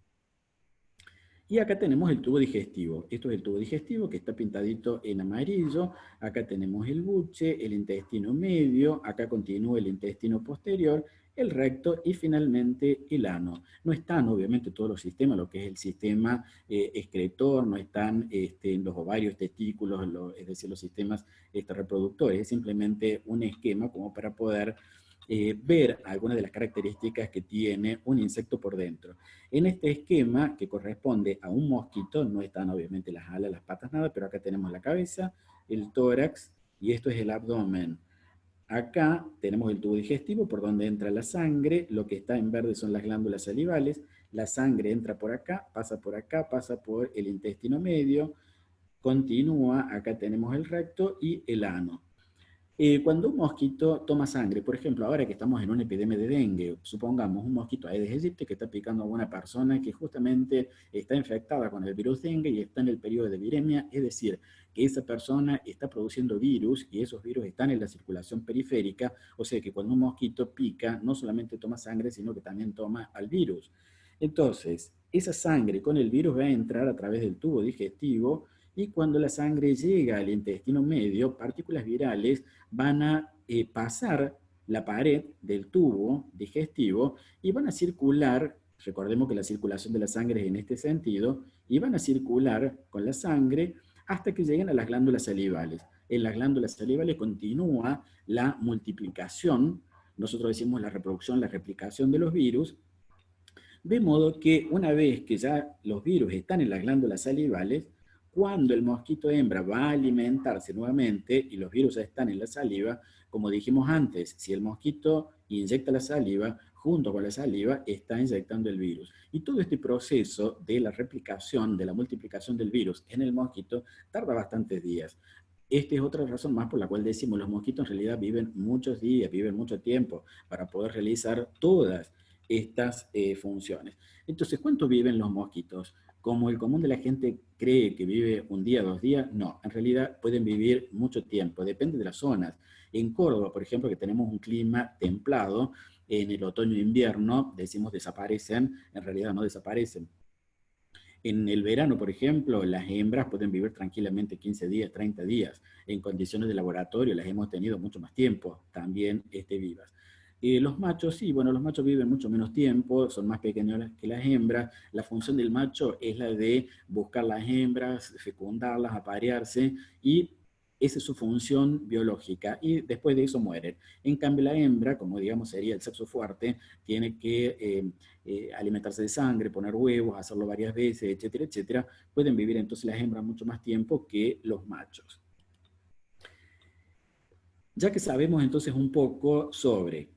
Y acá tenemos el tubo digestivo. Esto es el tubo digestivo que está pintadito en amarillo. Acá tenemos el buche, el intestino medio, acá continúa el intestino posterior, el recto y finalmente el ano. No están obviamente todos los sistemas, lo que es el sistema excretor, no están en los ovarios, testículos, es decir, los sistemas reproductores. Es simplemente un esquema como para poder ver algunas de las características que tiene un insecto por dentro. En este esquema, que corresponde a un mosquito, no están obviamente las alas, las patas, nada, pero acá tenemos la cabeza, el tórax, y esto es el abdomen. Acá tenemos el tubo digestivo por donde entra la sangre, lo que está en verde son las glándulas salivales, la sangre entra por acá, pasa por el intestino medio, continúa, acá tenemos el recto y el ano. Cuando un mosquito toma sangre, por ejemplo, ahora que estamos en una epidemia de dengue, supongamos un mosquito Aedes aegypti que está picando a una persona que justamente está infectada con el virus dengue y está en el periodo de viremia, es decir, que esa persona está produciendo virus y esos virus están en la circulación periférica, o sea que cuando un mosquito pica, no solamente toma sangre, sino que también toma al virus. Entonces, esa sangre con el virus va a entrar a través del tubo digestivo y cuando la sangre llega al intestino medio, partículas virales van a pasar la pared del tubo digestivo y van a circular, recordemos que la circulación de la sangre es en este sentido, y van a circular con la sangre hasta que lleguen a las glándulas salivales. En las glándulas salivales continúa la multiplicación, nosotros decimos la reproducción, la replicación de los virus, de modo que una vez que ya los virus están en las glándulas salivales, cuando el mosquito hembra va a alimentarse nuevamente y los virus ya están en la saliva, como dijimos antes, si el mosquito inyecta la saliva, junto con la saliva está inyectando el virus. Y todo este proceso de la replicación, de la multiplicación del virus en el mosquito, tarda bastantes días. Esta es otra razón más por la cual decimos los mosquitos en realidad viven muchos días, viven mucho tiempo para poder realizar todas estas funciones. Entonces, ¿cuánto viven los mosquitos? Como el común de la gente cree que vive un día, 2 días, no, en realidad pueden vivir mucho tiempo, depende de las zonas. En Córdoba, por ejemplo, que tenemos un clima templado, en el otoño e invierno, decimos desaparecen, en realidad no desaparecen. En el verano, por ejemplo, las hembras pueden vivir tranquilamente 15 días, 30 días. En condiciones de laboratorio las hemos tenido mucho más tiempo, también vivas. Los machos, sí, bueno, los machos viven mucho menos tiempo, son más pequeños que las hembras. La función del macho es la de buscar las hembras, fecundarlas, aparearse, y esa es su función biológica, y después de eso mueren. En cambio, la hembra, como digamos sería el sexo fuerte, tiene que alimentarse de sangre, poner huevos, hacerlo varias veces, etcétera, etcétera. Pueden vivir entonces las hembras mucho más tiempo que los machos. Ya que sabemos entonces un poco sobre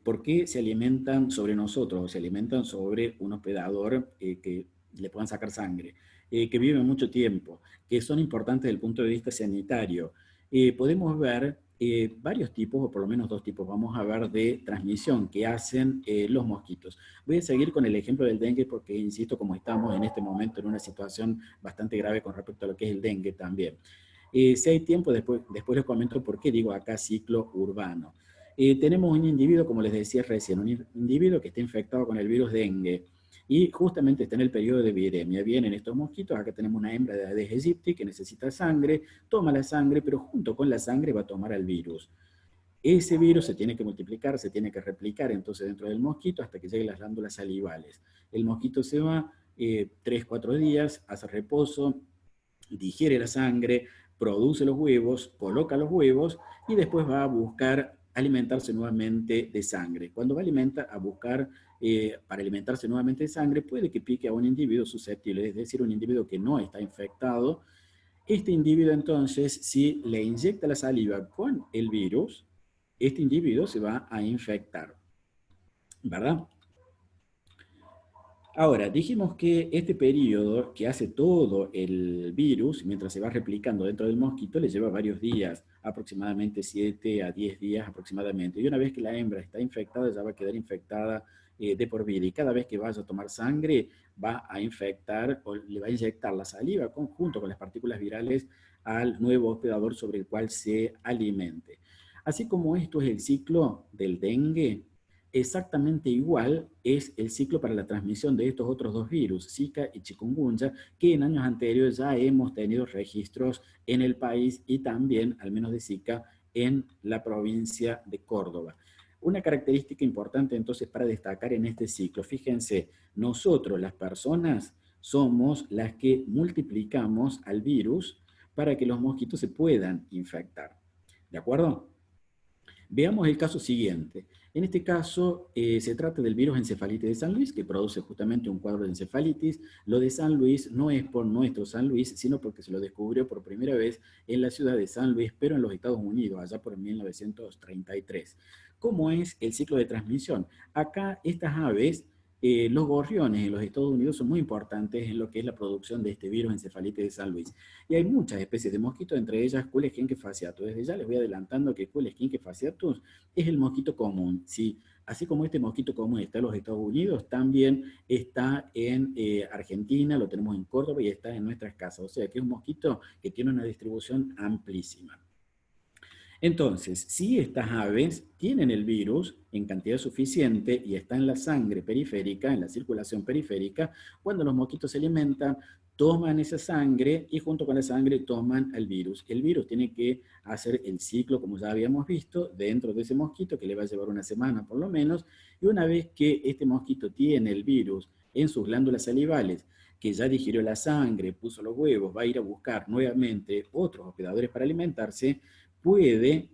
por qué se alimentan sobre nosotros, o se alimentan sobre un hospedador que le puedan sacar sangre, que viven mucho tiempo, que son importantes desde el punto de vista sanitario, podemos ver varios tipos, o por lo menos 2 tipos, vamos a ver, de transmisión que hacen los mosquitos. Voy a seguir con el ejemplo del dengue porque, insisto, como estamos en este momento en una situación bastante grave con respecto a lo que es el dengue también. Si hay tiempo, después les comento por qué digo acá ciclo urbano. Tenemos un individuo, como les decía recién, un individuo que está infectado con el virus dengue y justamente está en el periodo de viremia. Vienen estos mosquitos, acá tenemos una hembra de Aedes aegypti que necesita sangre, toma la sangre, pero junto con la sangre va a tomar el virus. Ese virus se tiene que multiplicar, se tiene que replicar entonces dentro del mosquito hasta que lleguen las glándulas salivales. El mosquito se va 3, 4 días, hace reposo, digiere la sangre, produce los huevos, coloca los huevos y después va a buscar alimentarse nuevamente de sangre. Cuando va a buscar para alimentarse nuevamente de sangre, puede que pique a un individuo susceptible, es decir, un individuo que no está infectado. Este individuo entonces, si le inyecta la saliva con el virus, este individuo se va a infectar, ¿verdad? Ahora, dijimos que este periodo que hace todo el virus, mientras se va replicando dentro del mosquito, le lleva varios días, aproximadamente 7 a 10 días aproximadamente. Y una vez que la hembra está infectada, ya va a quedar infectada de por vida. Y cada vez que vaya a tomar sangre, va a infectar o le va a inyectar la saliva junto con las partículas virales al nuevo hospedador sobre el cual se alimente. Así como esto es el ciclo del dengue, exactamente igual es el ciclo para la transmisión de estos otros 2 virus, Zika y chikungunya, que en años anteriores ya hemos tenido registros en el país y también, al menos de Zika, en la provincia de Córdoba. Una característica importante entonces para destacar en este ciclo, fíjense, nosotros las personas somos las que multiplicamos al virus para que los mosquitos se puedan infectar. ¿De acuerdo? Veamos el caso siguiente. En este caso se trata del virus encefalitis de San Luis, que produce justamente un cuadro de encefalitis. Lo de San Luis no es por nuestro San Luis, sino porque se lo descubrió por primera vez en la ciudad de San Luis, pero en los Estados Unidos, allá por 1933. ¿Cómo es el ciclo de transmisión? Acá estas aves los gorriones en los Estados Unidos son muy importantes en lo que es la producción de este virus encefalitis de San Luis. Y hay muchas especies de mosquitos, entre ellas Culex fasciatus. Desde ya les voy adelantando que Culex fasciatus es el mosquito común. ¿Sí? Así como este mosquito común está en los Estados Unidos, también está en Argentina, lo tenemos en Córdoba y está en nuestras casas. O sea que es un mosquito que tiene una distribución amplísima. Entonces, si estas aves tienen el virus en cantidad suficiente y está en la sangre periférica, en la circulación periférica, cuando los mosquitos se alimentan, toman esa sangre y junto con la sangre toman el virus. El virus tiene que hacer el ciclo, como ya habíamos visto, dentro de ese mosquito, que le va a llevar una semana por lo menos, y una vez que este mosquito tiene el virus en sus glándulas salivales, que ya digirió la sangre, puso los huevos, va a ir a buscar nuevamente otros hospedadores para alimentarse, puede,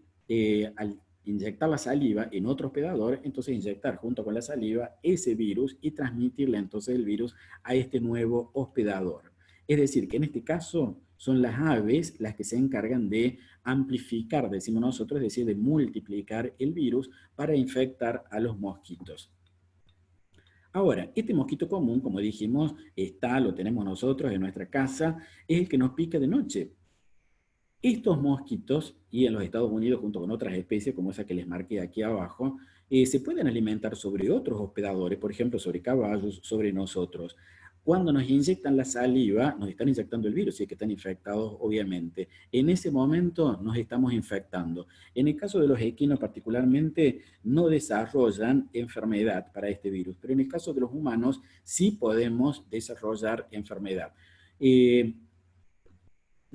al inyectar la saliva en otro hospedador, entonces inyectar junto con la saliva ese virus y transmitirle entonces el virus a este nuevo hospedador. Es decir, que en este caso son las aves las que se encargan de amplificar, decimos nosotros, es decir, de multiplicar el virus para infectar a los mosquitos. Ahora, este mosquito común, como dijimos, lo tenemos nosotros en nuestra casa, es el que nos pica de noche. Estos mosquitos, y en los Estados Unidos junto con otras especies como esa que les marqué aquí abajo, se pueden alimentar sobre otros hospedadores, por ejemplo, sobre caballos, sobre nosotros. Cuando nos inyectan la saliva, nos están inyectando el virus, y es que están infectados, obviamente. En ese momento nos estamos infectando. En el caso de los equinos particularmente, no desarrollan enfermedad para este virus, pero en el caso de los humanos sí podemos desarrollar enfermedad.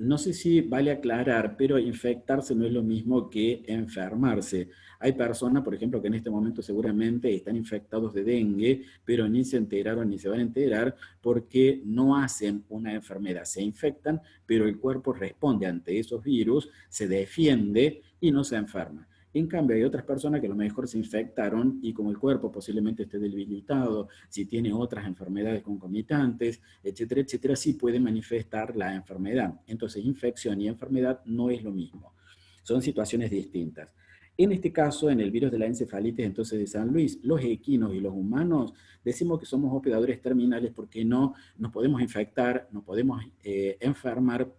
No sé si vale aclarar, pero infectarse no es lo mismo que enfermarse. Hay personas, por ejemplo, que en este momento seguramente están infectados de dengue, pero ni se enteraron ni se van a enterar porque no hacen una enfermedad. Se infectan, pero el cuerpo responde ante esos virus, se defiende y no se enferma. En cambio, hay otras personas que a lo mejor se infectaron y como el cuerpo posiblemente esté debilitado, si tiene otras enfermedades concomitantes, etcétera, etcétera, sí puede manifestar la enfermedad. Entonces, infección y enfermedad no es lo mismo. Son situaciones distintas. En este caso, en el virus de la encefalitis entonces de San Luis, los equinos y los humanos decimos que somos hospedadores terminales porque no nos podemos infectar, no podemos enfermar,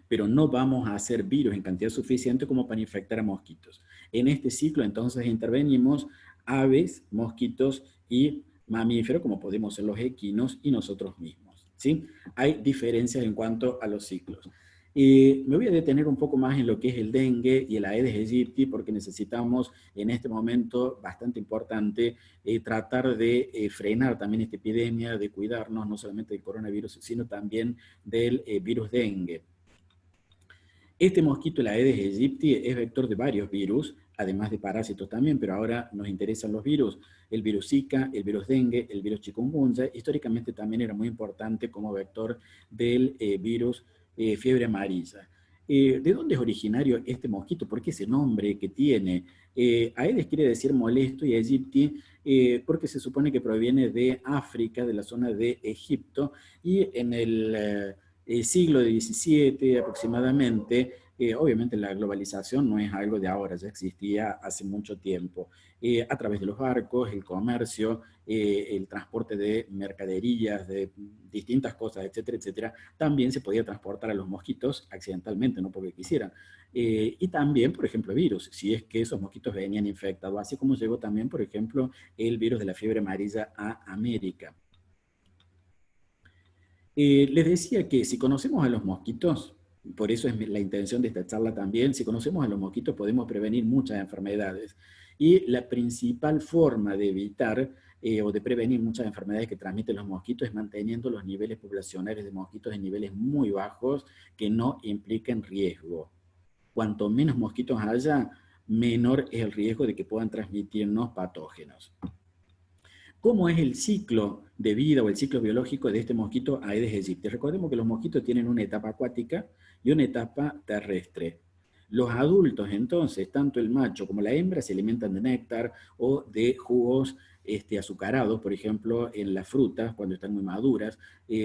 pero no vamos a hacer virus en cantidad suficiente como para infectar a mosquitos. En este ciclo, entonces, intervenimos aves, mosquitos y mamíferos, como podemos ser los equinos y nosotros mismos, ¿sí? Hay diferencias en cuanto a los ciclos. Me voy a detener un poco más en lo que es el dengue y el Aedes aegypti, porque necesitamos en este momento bastante importante tratar de frenar también esta epidemia, de cuidarnos no solamente del coronavirus, sino también del virus dengue. Este mosquito, el Aedes aegypti, es vector de varios virus, además de parásitos también, pero ahora nos interesan los virus. El virus Zika, el virus dengue, el virus chikungunya. Históricamente también era muy importante como vector del virus fiebre amarilla. ¿De dónde es originario este mosquito? ¿Por qué ese nombre que tiene? Aedes quiere decir molesto y aegypti porque se supone que proviene de África, de la zona de Egipto, y en el siglo XVII aproximadamente, obviamente la globalización no es algo de ahora, ya existía hace mucho tiempo. A través de los barcos, el comercio, el transporte de mercaderías, de distintas cosas, etcétera, etcétera, también se podía transportar a los mosquitos accidentalmente, no porque quisieran. Y también, por ejemplo, virus, si es que esos mosquitos venían infectados, así como llegó también, por ejemplo, el virus de la fiebre amarilla a América. Les decía que si conocemos a los mosquitos, por eso es la intención de esta charla también, si conocemos a los mosquitos podemos prevenir muchas enfermedades. Y la principal forma de evitar o de prevenir muchas enfermedades que transmiten los mosquitos es manteniendo los niveles poblacionales de mosquitos en niveles muy bajos que no impliquen riesgo. Cuanto menos mosquitos haya, menor es el riesgo de que puedan transmitirnos patógenos. ¿Cómo es el ciclo de vida o el ciclo biológico de este mosquito Aedes aegypti? Recordemos que los mosquitos tienen una etapa acuática y una etapa terrestre. Los adultos, entonces, tanto el macho como la hembra, se alimentan de néctar o de jugos azucarados, por ejemplo, en las frutas, cuando están muy maduras,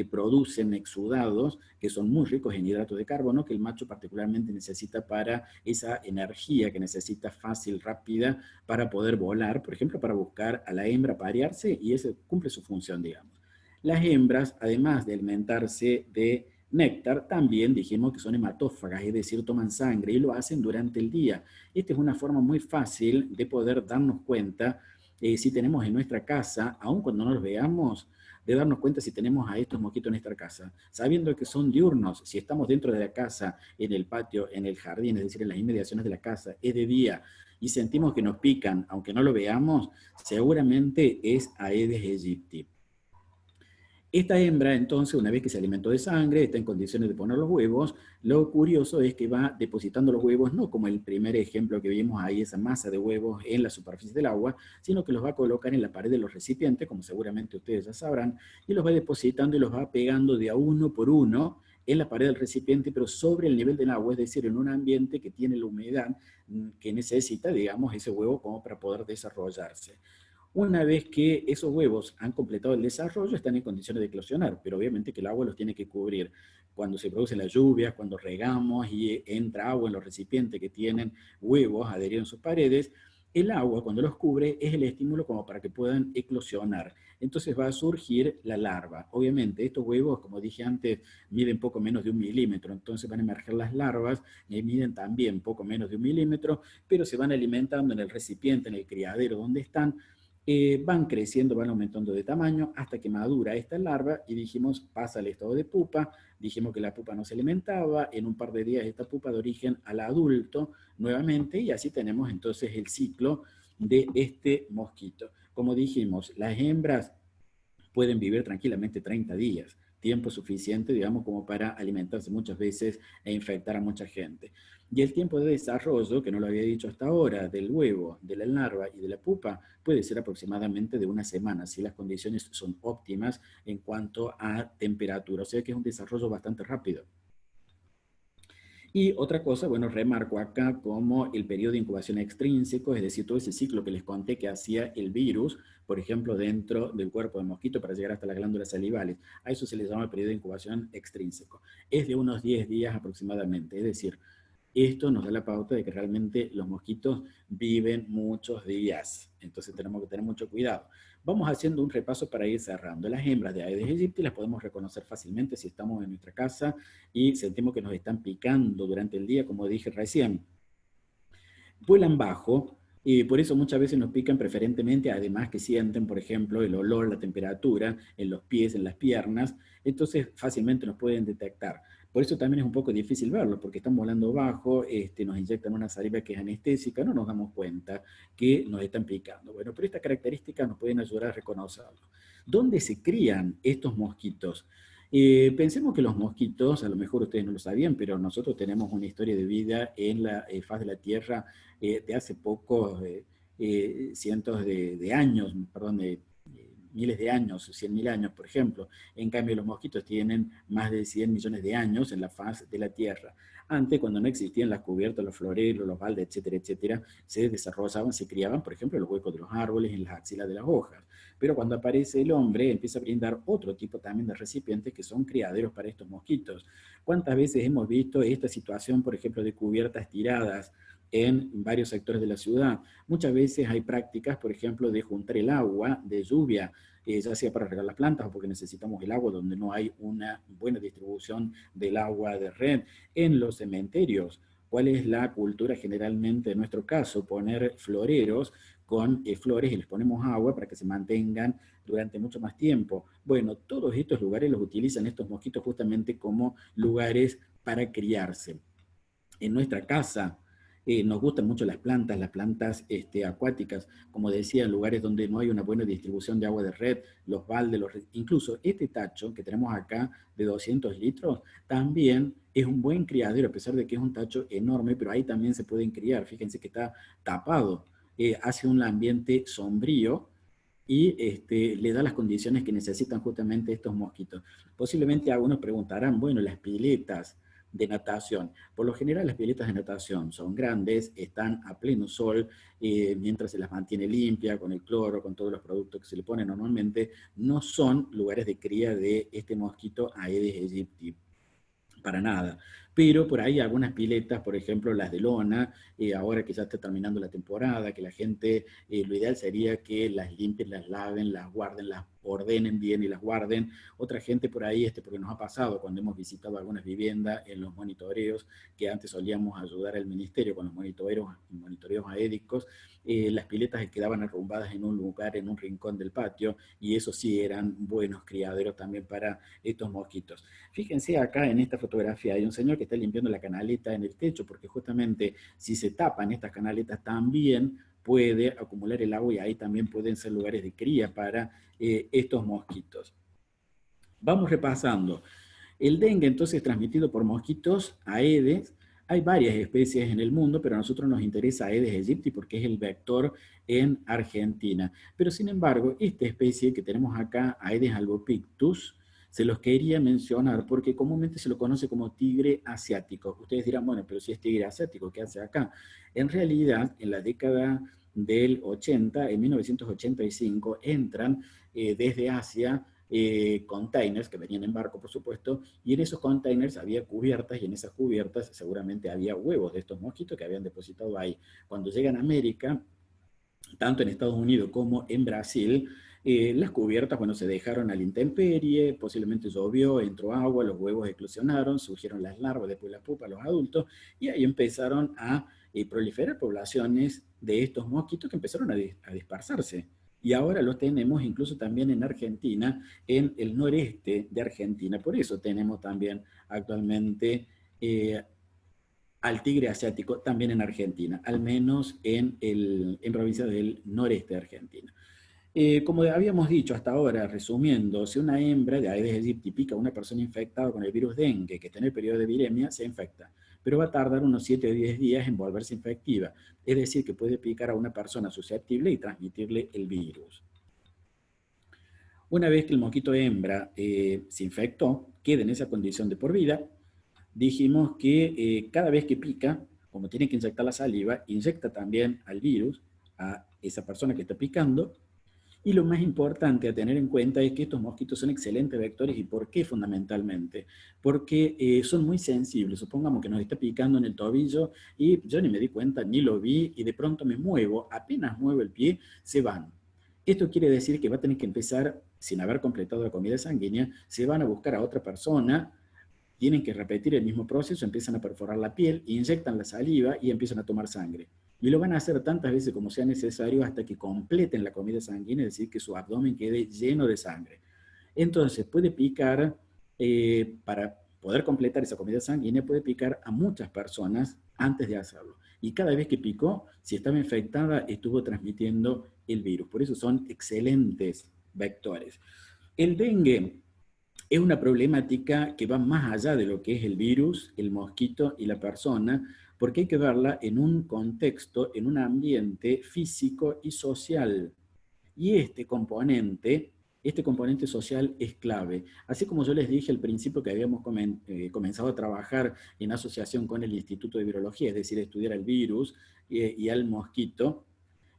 producen exudados que son muy ricos en hidratos de carbono, que el macho particularmente necesita para esa energía que necesita fácil, rápida, para poder volar, por ejemplo, para buscar a la hembra parearse, y ese cumple su función, digamos. Las hembras, además de alimentarse de néctar, también dijimos que son hematófagas, es decir, toman sangre y lo hacen durante el día. Esta es una forma muy fácil de poder darnos cuenta si tenemos en nuestra casa, aun cuando no los veamos, de darnos cuenta si tenemos a estos mosquitos en nuestra casa, sabiendo que son diurnos. Si estamos dentro de la casa, en el patio, en el jardín, es decir, en las inmediaciones de la casa, es de día, y sentimos que nos pican, aunque no lo veamos, seguramente es Aedes aegypti. Esta hembra, entonces, una vez que se alimentó de sangre, está en condiciones de poner los huevos. Lo curioso es que va depositando los huevos, no como el primer ejemplo que vimos ahí, esa masa de huevos en la superficie del agua, sino que los va a colocar en la pared de los recipientes, como seguramente ustedes ya sabrán, y los va depositando y los va pegando de a uno por uno en la pared del recipiente, pero sobre el nivel del agua, es decir, en un ambiente que tiene la humedad que necesita, digamos, ese huevo como para poder desarrollarse. Una vez que esos huevos han completado el desarrollo, están en condiciones de eclosionar, pero obviamente que el agua los tiene que cubrir. Cuando se producen las lluvias, cuando regamos y entra agua en los recipientes que tienen huevos adheridos en sus paredes, el agua, cuando los cubre, es el estímulo como para que puedan eclosionar. Entonces va a surgir la larva. Obviamente, estos huevos, como dije antes, miden poco menos de 1 milímetro. Entonces van a emerger las larvas, y miden también poco menos de 1 milímetro, pero se van alimentando en el recipiente, en el criadero donde están, van creciendo, van aumentando de tamaño hasta que madura esta larva y dijimos pasa al estado de pupa. Dijimos que la pupa no se alimentaba, en un par de días esta pupa de origen al adulto nuevamente, y así tenemos entonces el ciclo de este mosquito. Como dijimos, las hembras pueden vivir tranquilamente 30 días, tiempo suficiente, digamos, como para alimentarse muchas veces e infectar a mucha gente. Y el tiempo de desarrollo, que no lo había dicho hasta ahora, del huevo, de la larva y de la pupa, puede ser aproximadamente de una semana, si las condiciones son óptimas en cuanto a temperatura. O sea que es un desarrollo bastante rápido. Y otra cosa, bueno, remarco acá como el periodo de incubación extrínseco, es decir, todo ese ciclo que les conté que hacía el virus, por ejemplo, dentro del cuerpo del mosquito para llegar hasta las glándulas salivales. A eso se le llama periodo de incubación extrínseco. Es de unos 10 días aproximadamente, es decir, esto nos da la pauta de que realmente los mosquitos viven muchos días. Entonces tenemos que tener mucho cuidado. Vamos haciendo un repaso para ir cerrando. Las hembras de Aedes aegypti las podemos reconocer fácilmente si estamos en nuestra casa y sentimos que nos están picando durante el día, como dije recién. Vuelan bajo, y por eso muchas veces nos pican preferentemente, además que sienten, por ejemplo, el olor, la temperatura en los pies, en las piernas, entonces fácilmente nos pueden detectar. Por eso también es un poco difícil verlo, porque están volando bajo, nos inyectan una saliva que es anestésica, no nos damos cuenta que nos están picando. Bueno, pero estas características nos pueden ayudar a reconocerlo. ¿Dónde se crían estos mosquitos? Pensemos que los mosquitos, a lo mejor ustedes no lo sabían, pero nosotros tenemos una historia de vida en la faz de la Tierra de hace pocos cientos de años, perdón, de miles de años, 100.000 años, por ejemplo. En cambio, los mosquitos tienen más de 100 millones de años en la faz de la Tierra. Antes, cuando no existían las cubiertas, los floreros, los baldes, etcétera, etcétera, se desarrollaban, se criaban, por ejemplo, en los huecos de los árboles, en las axilas de las hojas. Pero cuando aparece el hombre, empieza a brindar otro tipo también de recipientes que son criaderos para estos mosquitos. ¿Cuántas veces hemos visto esta situación, por ejemplo, de cubiertas tiradas en varios sectores de la ciudad? Muchas veces hay prácticas, por ejemplo, de juntar el agua de lluvia, ya sea para regar las plantas o porque necesitamos el agua donde no hay una buena distribución del agua de red. En los cementerios, ¿cuál es la cultura generalmente en nuestro caso? Poner floreros con flores y les ponemos agua para que se mantengan durante mucho más tiempo. Bueno, todos estos lugares los utilizan estos mosquitos justamente como lugares para criarse. En nuestra casa nos gustan mucho las plantas acuáticas, como decía, en lugares donde no hay una buena distribución de agua de red, los baldes, incluso este tacho que tenemos acá de 200 litros, también es un buen criadero, a pesar de que es un tacho enorme, pero ahí también se pueden criar. Fíjense que está tapado, hace un ambiente sombrío y le da las condiciones que necesitan justamente estos mosquitos. Posiblemente algunos preguntarán, bueno, las piletas, de natación. Por lo general las piletas de natación son grandes, están a pleno sol, mientras se las mantiene limpia, con el cloro, con todos los productos que se le ponen normalmente, no son lugares de cría de este mosquito Aedes aegypti. Para nada. Pero por ahí algunas piletas, por ejemplo las de lona, ahora que ya está terminando la temporada, que la gente, lo ideal sería que las limpien, las laven, las guarden, las ordenen bien y las guarden. Otra gente por ahí, porque nos ha pasado cuando hemos visitado algunas viviendas en los monitoreos, que antes solíamos ayudar al ministerio con los monitoreos aédicos, las piletas quedaban arrumbadas en un lugar, en un rincón del patio, y eso sí eran buenos criaderos también para estos mosquitos. Fíjense acá en esta fotografía, hay un señor que está limpiando la canaleta en el techo, porque justamente si se tapan estas canaletas también puede acumular el agua y ahí también pueden ser lugares de cría para estos mosquitos. Vamos repasando. El dengue entonces es transmitido por mosquitos Aedes. Hay varias especies en el mundo, pero a nosotros nos interesa Aedes aegypti porque es el vector en Argentina. Pero sin embargo, esta especie que tenemos acá, Aedes albopictus, se los quería mencionar porque comúnmente se lo conoce como tigre asiático. Ustedes dirán, bueno, pero si es tigre asiático, ¿qué hace acá? En realidad, en la década del 80, en 1985, entran desde Asia containers que venían en barco, por supuesto, y en esos containers había cubiertas, y en esas cubiertas seguramente había huevos de estos mosquitos que habían depositado ahí. Cuando llegan a América, tanto en Estados Unidos como en Brasil, las cubiertas, bueno, se dejaron a la intemperie, posiblemente llovió, entró agua, los huevos eclosionaron, surgieron las larvas, después las pupas, los adultos, y ahí empezaron a proliferar poblaciones de estos mosquitos que empezaron a dispersarse. Y ahora los tenemos incluso también en Argentina, en el noreste de Argentina. Por eso tenemos también actualmente al tigre asiático también en Argentina, al menos en provincias del noreste de Argentina. Como habíamos dicho hasta ahora, resumiendo, si una hembra de Aedes aegypti pica a una persona infectada con el virus dengue que está en el periodo de viremia, se infecta, pero va a tardar unos 7 o 10 días en volverse infectiva, es decir, que puede picar a una persona susceptible y transmitirle el virus. Una vez que el mosquito hembra se infectó, queda en esa condición de por vida, dijimos que cada vez que pica, como tiene que inyectar la saliva, inyecta también al virus a esa persona que está picando. Y lo más importante a tener en cuenta es que estos mosquitos son excelentes vectores. ¿Y por qué fundamentalmente? Porque son muy sensibles. Supongamos que nos está picando en el tobillo y yo ni me di cuenta, ni lo vi, y de pronto me muevo, apenas muevo el pie, se van. Esto quiere decir que va a tener que empezar, sin haber completado la comida sanguínea, se van a buscar a otra persona, tienen que repetir el mismo proceso, empiezan a perforar la piel, inyectan la saliva y empiezan a tomar sangre. Y lo van a hacer tantas veces como sea necesario hasta que completen la comida sanguínea, es decir, que su abdomen quede lleno de sangre. Entonces puede picar, para poder completar esa comida sanguínea, puede picar a muchas personas antes de hacerlo. Y cada vez que picó, si estaba infectada, estuvo transmitiendo el virus. Por eso son excelentes vectores. El dengue es una problemática que va más allá de lo que es el virus, el mosquito y la persona, porque hay que verla en un contexto, en un ambiente físico y social. Y este componente social es clave. Así como yo les dije al principio que habíamos comenzado a trabajar en asociación con el Instituto de Virología, es decir, estudiar al virus y al mosquito,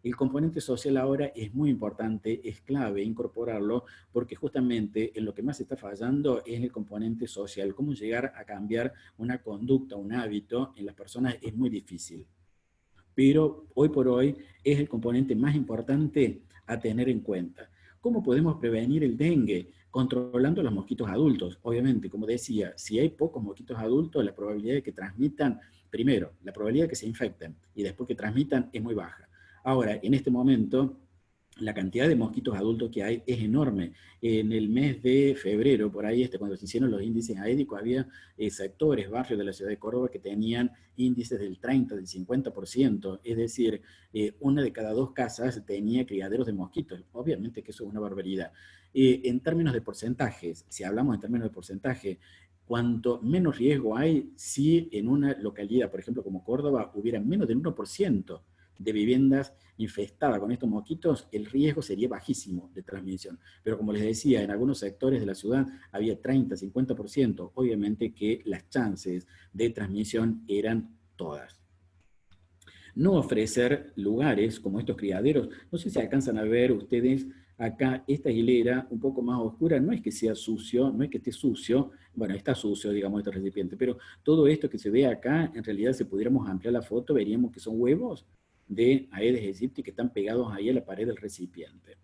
el componente social ahora es muy importante, es clave incorporarlo, porque justamente en lo que más está fallando es el componente social. Cómo llegar a cambiar una conducta, un hábito en las personas es muy difícil. Pero hoy por hoy es el componente más importante a tener en cuenta. ¿Cómo podemos prevenir el dengue? Controlando los mosquitos adultos. Obviamente, como decía, si hay pocos mosquitos adultos, la probabilidad de que transmitan, primero, la probabilidad de que se infecten y después que transmitan es muy baja. Ahora, en este momento, la cantidad de mosquitos adultos que hay es enorme. En el mes de febrero, por ahí, cuando se hicieron los índices aédicos, había sectores, barrios de la ciudad de Córdoba que tenían índices del 30, del 50%, es decir, una de cada 2 casas tenía criaderos de mosquitos. Obviamente que eso es una barbaridad. En términos de porcentajes, si hablamos en términos de porcentaje, cuanto menos riesgo hay, si en una localidad, por ejemplo, como Córdoba, hubiera menos del 1% de viviendas infestadas con estos mosquitos, el riesgo sería bajísimo de transmisión. Pero como les decía, en algunos sectores de la ciudad había 30, 50%, obviamente que las chances de transmisión eran todas. No ofrecer lugares como estos criaderos, no sé si alcanzan a ver ustedes acá esta hilera un poco más oscura, no es que sea sucio, no es que esté sucio, bueno, está sucio, digamos, este recipiente, pero todo esto que se ve acá, en realidad, si pudiéramos ampliar la foto, veríamos que son huevos de Aedes aegypti que están pegados ahí a la pared del recipiente.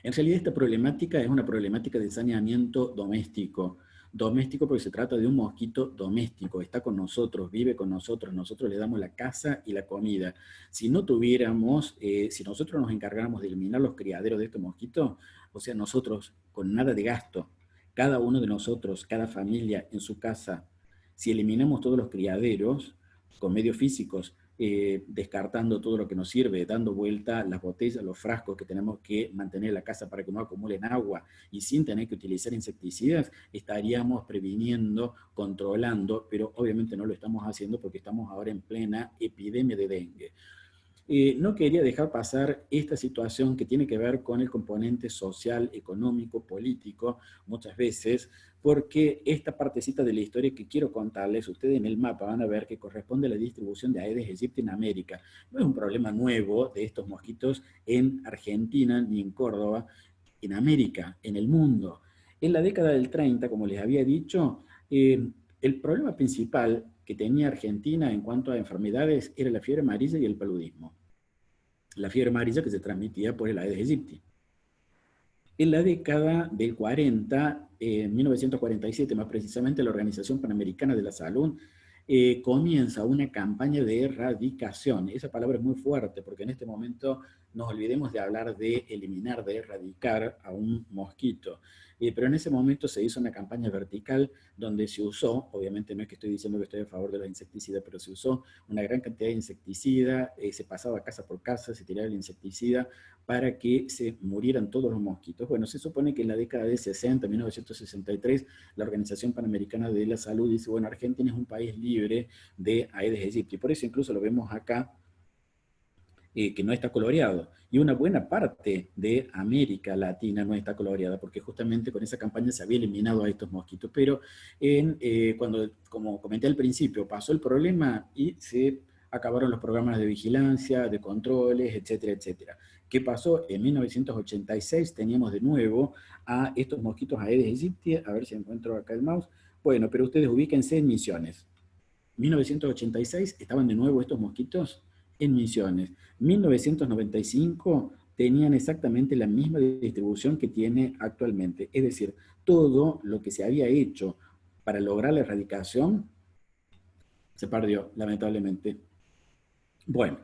En realidad esta problemática es una problemática de saneamiento doméstico. Doméstico porque se trata de un mosquito doméstico, está con nosotros, vive con nosotros, nosotros le damos la casa y la comida. Si no tuviéramos, si nosotros nos encargáramos de eliminar los criaderos de estos mosquitos, o sea, nosotros con nada de gasto, cada uno de nosotros, cada familia en su casa, si eliminamos todos los criaderos con medios físicos, descartando todo lo que nos sirve, dando vuelta las botellas, los frascos que tenemos que mantener en la casa para que no acumulen agua y sin tener que utilizar insecticidas, estaríamos previniendo, controlando, pero obviamente no lo estamos haciendo porque estamos ahora en plena epidemia de dengue. No quería dejar pasar esta situación que tiene que ver con el componente social, económico, político, muchas veces, porque esta partecita de la historia que quiero contarles, ustedes en el mapa van a ver que corresponde a la distribución de Aedes aegypti en América. No es un problema nuevo de estos mosquitos en Argentina ni en Córdoba, en América, en el mundo. En la década del 30, como les había dicho, el problema principal que tenía Argentina en cuanto a enfermedades era la fiebre amarilla y el paludismo. La fiebre amarilla que se transmitía por el Aedes aegypti. En la década del 40, en 1947 más precisamente, la Organización Panamericana de la Salud comienza una campaña de erradicación. Esa palabra es muy fuerte porque en este momento nos olvidemos de hablar de eliminar, de erradicar a un mosquito. Pero en ese momento se hizo una campaña vertical donde se usó, obviamente no es que estoy diciendo que estoy a favor de los insecticidas, pero se usó una gran cantidad de insecticida, se pasaba casa por casa, se tiraba el insecticida para que se murieran todos los mosquitos. Bueno, se supone que en la década de 60, 1963, la Organización Panamericana de la Salud dice, bueno, Argentina es un país libre de Aedes aegypti. Por eso incluso lo vemos acá, que no está coloreado. Y una buena parte de América Latina no está coloreada, porque justamente con esa campaña se había eliminado a estos mosquitos. Pero cuando, como comenté al principio, pasó el problema y se acabaron los programas de vigilancia, de controles, etcétera, etcétera. ¿Qué pasó? En 1986 teníamos de nuevo a estos mosquitos Aedes aegypti, a ver si encuentro acá el mouse. Bueno, pero ustedes ubíquense en Misiones. 1986 estaban de nuevo estos mosquitos en Misiones. 1995 tenían exactamente la misma distribución que tiene actualmente. Es decir, todo lo que se había hecho para lograr la erradicación se perdió, lamentablemente. Bueno,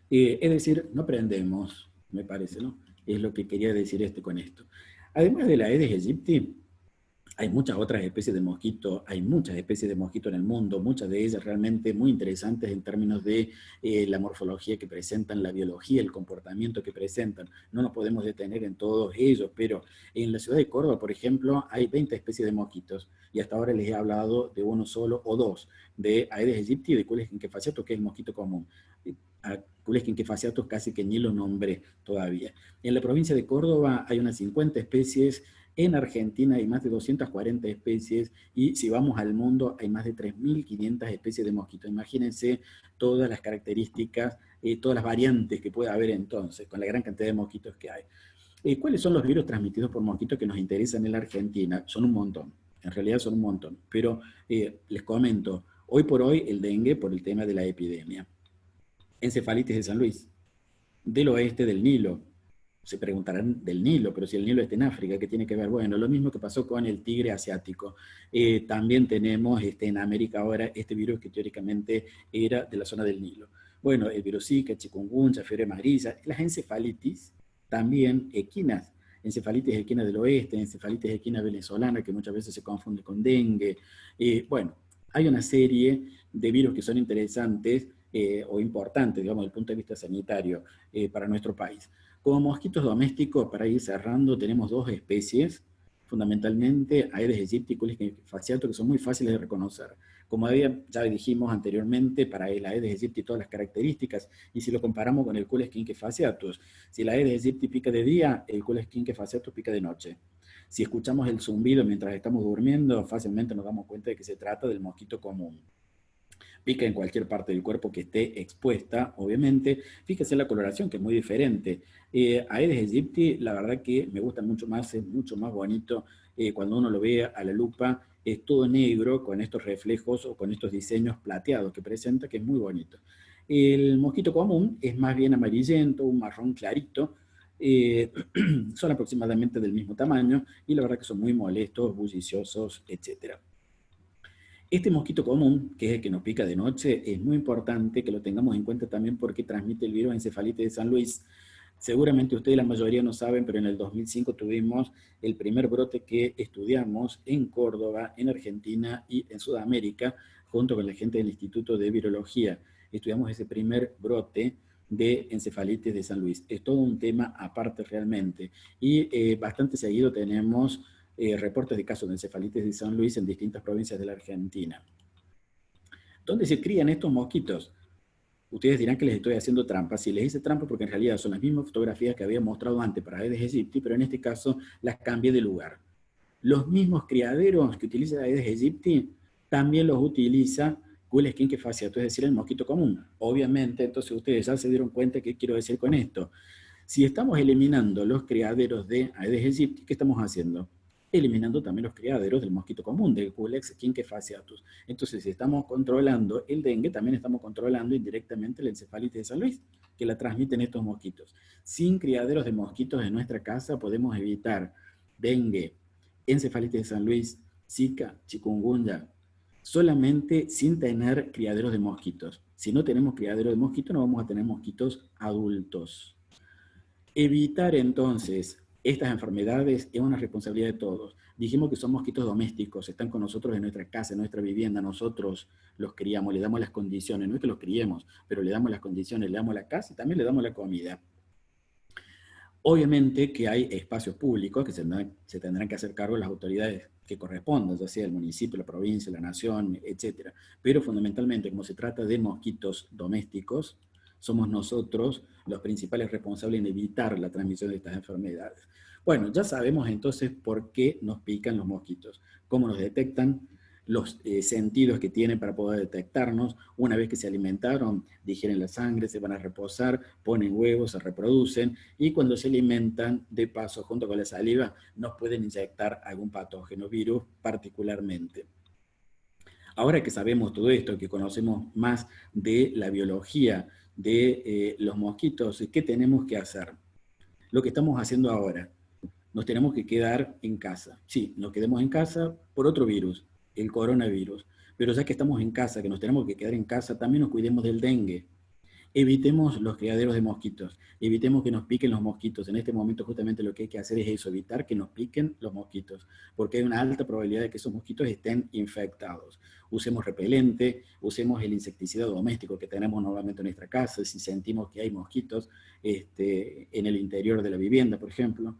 es decir, no aprendemos, me parece, ¿no? Es lo que quería decir con esto. Además de la Aedes aegypti, hay muchas otras especies de mosquito, hay muchas especies de mosquito en el mundo, muchas de ellas realmente muy interesantes en términos de la morfología que presentan, la biología, el comportamiento que presentan. No nos podemos detener en todos ellos, pero en la ciudad de Córdoba, por ejemplo, hay 20 especies de mosquitos y hasta ahora les he hablado de uno solo o dos, de Aedes aegypti y de Culex quinquefasciatus, que es el mosquito común. A Culex quinquefasciatus casi que ni lo nombré todavía. En la provincia de Córdoba hay unas 50 especies. En Argentina hay más de 240 especies y si vamos al mundo hay más de 3.500 especies de mosquitos. Imagínense todas las características, todas las variantes que puede haber entonces, con la gran cantidad de mosquitos que hay. ¿Cuáles son los virus transmitidos por mosquitos que nos interesan en la Argentina? Son un montón, en realidad son un montón, pero les comento, hoy por hoy el dengue por el tema de la epidemia. Encefalitis de San Luis, del oeste del Nilo. Se preguntarán del Nilo, pero si el Nilo está en África, ¿qué tiene que ver? Bueno, lo mismo que pasó con el tigre asiático. También tenemos en América ahora este virus que teóricamente era de la zona del Nilo. Bueno, el virus Zika, chikungunya, fiebre amarilla, las encefalitis, también equinas, encefalitis equina del oeste, encefalitis equina venezolana, que muchas veces se confunde con dengue. Bueno, hay una serie de virus que son interesantes o importantes, digamos, desde el punto de vista sanitario para nuestro país. Como mosquitos domésticos, para ir cerrando, tenemos dos especies fundamentalmente Aedes aegypti y Culex fasciatus, que son muy fáciles de reconocer. Como ya dijimos anteriormente, para el Aedes aegypti todas las características, y si lo comparamos con el Culex fasciatus, si el Aedes aegypti pica de día, el Culex fasciatus pica de noche. Si escuchamos el zumbido mientras estamos durmiendo, fácilmente nos damos cuenta de que se trata del mosquito común. Pica en cualquier parte del cuerpo que esté expuesta, obviamente. Fíjese la coloración, que es muy diferente. Aedes aegypti, la verdad que me gusta mucho más, es mucho más bonito cuando uno lo ve a la lupa, es todo negro con estos reflejos o con estos diseños plateados que presenta, que es muy bonito. El mosquito común es más bien amarillento, un marrón clarito, son aproximadamente del mismo tamaño y la verdad que son muy molestos, bulliciosos, etcétera. Este mosquito común, que es el que nos pica de noche, es muy importante que lo tengamos en cuenta también porque transmite el virus encefalitis de San Luis. Seguramente ustedes la mayoría no saben, pero en el 2005 tuvimos el primer brote que estudiamos en Córdoba, en Argentina y en Sudamérica, junto con la gente del Instituto de Virología. Estudiamos ese primer brote de encefalitis de San Luis. Es todo un tema aparte realmente. Y bastante seguido tenemos reportes de casos de encefalitis de San Luis en distintas provincias de la Argentina. ¿Dónde se crían estos mosquitos? Ustedes dirán que les estoy haciendo trampa. Sí, les hice trampa porque en realidad son las mismas fotografías que había mostrado antes para Aedes aegypti, pero en este caso las cambié de lugar. Los mismos criaderos que utiliza Aedes aegypti también los utiliza Culex fasciatus, es decir, el mosquito común. Obviamente, entonces ustedes ya se dieron cuenta qué quiero decir con esto. Si estamos eliminando los criaderos de Aedes aegypti, ¿qué estamos haciendo? Eliminando también los criaderos del mosquito común, del Culex fasciatus. Entonces, si estamos controlando el dengue, también estamos controlando indirectamente la encefalitis de San Luis, que la transmiten estos mosquitos. Sin criaderos de mosquitos en nuestra casa podemos evitar dengue, encefalitis de San Luis, Zika, chikungunya, solamente sin tener criaderos de mosquitos. Si no tenemos criaderos de mosquitos, no vamos a tener mosquitos adultos. Evitar entonces estas enfermedades es una responsabilidad de todos. Dijimos que son mosquitos domésticos, están con nosotros en nuestra casa, en nuestra vivienda, nosotros los criamos, le damos las condiciones, no es que los criemos, pero le damos las condiciones, le damos la casa y también le damos la comida. Obviamente que hay espacios públicos que se tendrán que hacer cargo de las autoridades que correspondan, ya sea el municipio, la provincia, la nación, etc. Pero fundamentalmente, como se trata de mosquitos domésticos, somos nosotros los principales responsables en evitar la transmisión de estas enfermedades. Bueno, ya sabemos entonces por qué nos pican los mosquitos, cómo nos detectan, los sentidos que tienen para poder detectarnos. Una vez que se alimentaron, digieren la sangre, se van a reposar, ponen huevos, se reproducen, y cuando se alimentan, de paso, junto con la saliva, nos pueden inyectar algún patógeno, virus particularmente. Ahora que sabemos todo esto, que conocemos más de la biología de los mosquitos, ¿qué tenemos que hacer? Lo que estamos haciendo ahora. Nos tenemos que quedar en casa. Sí, nos quedemos en casa por otro virus, el coronavirus. Pero ya que estamos en casa, que nos tenemos que quedar en casa, también nos cuidemos del dengue. Evitemos los criaderos de mosquitos, evitemos que nos piquen los mosquitos. En este momento justamente lo que hay que hacer es eso, evitar que nos piquen los mosquitos, porque hay una alta probabilidad de que esos mosquitos estén infectados. Usemos repelente, usemos el insecticida doméstico que tenemos normalmente en nuestra casa, si sentimos que hay mosquitos en el interior de la vivienda, por ejemplo.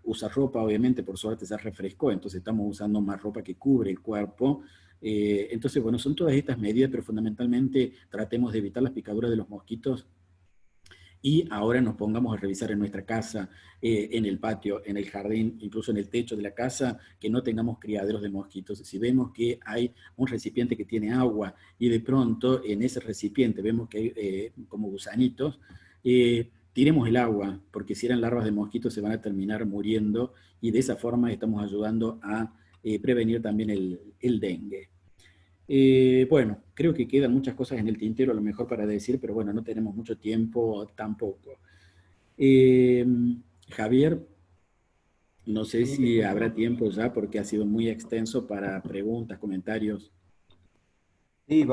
Usar ropa, obviamente, por suerte se refrescó, entonces estamos usando más ropa que cubre el cuerpo. Entonces, bueno, son todas estas medidas, pero fundamentalmente tratemos de evitar las picaduras de los mosquitos. Y ahora nos pongamos a revisar en nuestra casa, en el patio, en el jardín, incluso en el techo de la casa, que no tengamos criaderos de mosquitos. Si vemos que hay un recipiente que tiene agua y de pronto en ese recipiente vemos que hay como gusanitos, tiremos el agua, porque si eran larvas de mosquitos se van a terminar muriendo y de esa forma estamos ayudando a prevenir también el dengue. Bueno, creo que quedan muchas cosas en el tintero a lo mejor para decir, pero bueno, no tenemos mucho tiempo tampoco. Javier, no sé si habrá tiempo ya porque ha sido muy extenso para preguntas, comentarios. Sí,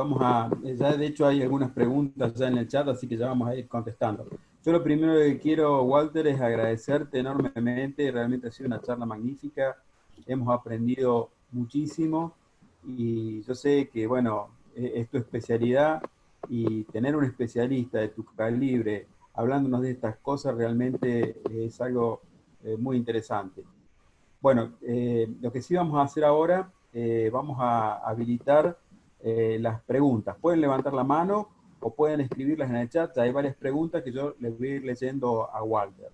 ya de hecho hay algunas preguntas ya en el chat, así que ya vamos a ir contestando. Yo lo primero que quiero, Walter, es agradecerte enormemente, realmente ha sido una charla magnífica, hemos aprendido muchísimo y yo sé que, bueno, es tu especialidad y tener un especialista de tu calibre hablándonos de estas cosas realmente es algo muy interesante. Bueno, lo que sí vamos a hacer ahora, vamos a habilitar las preguntas. Pueden levantar la mano o pueden escribirlas en el chat. Hay varias preguntas que yo les voy a ir leyendo a Walter.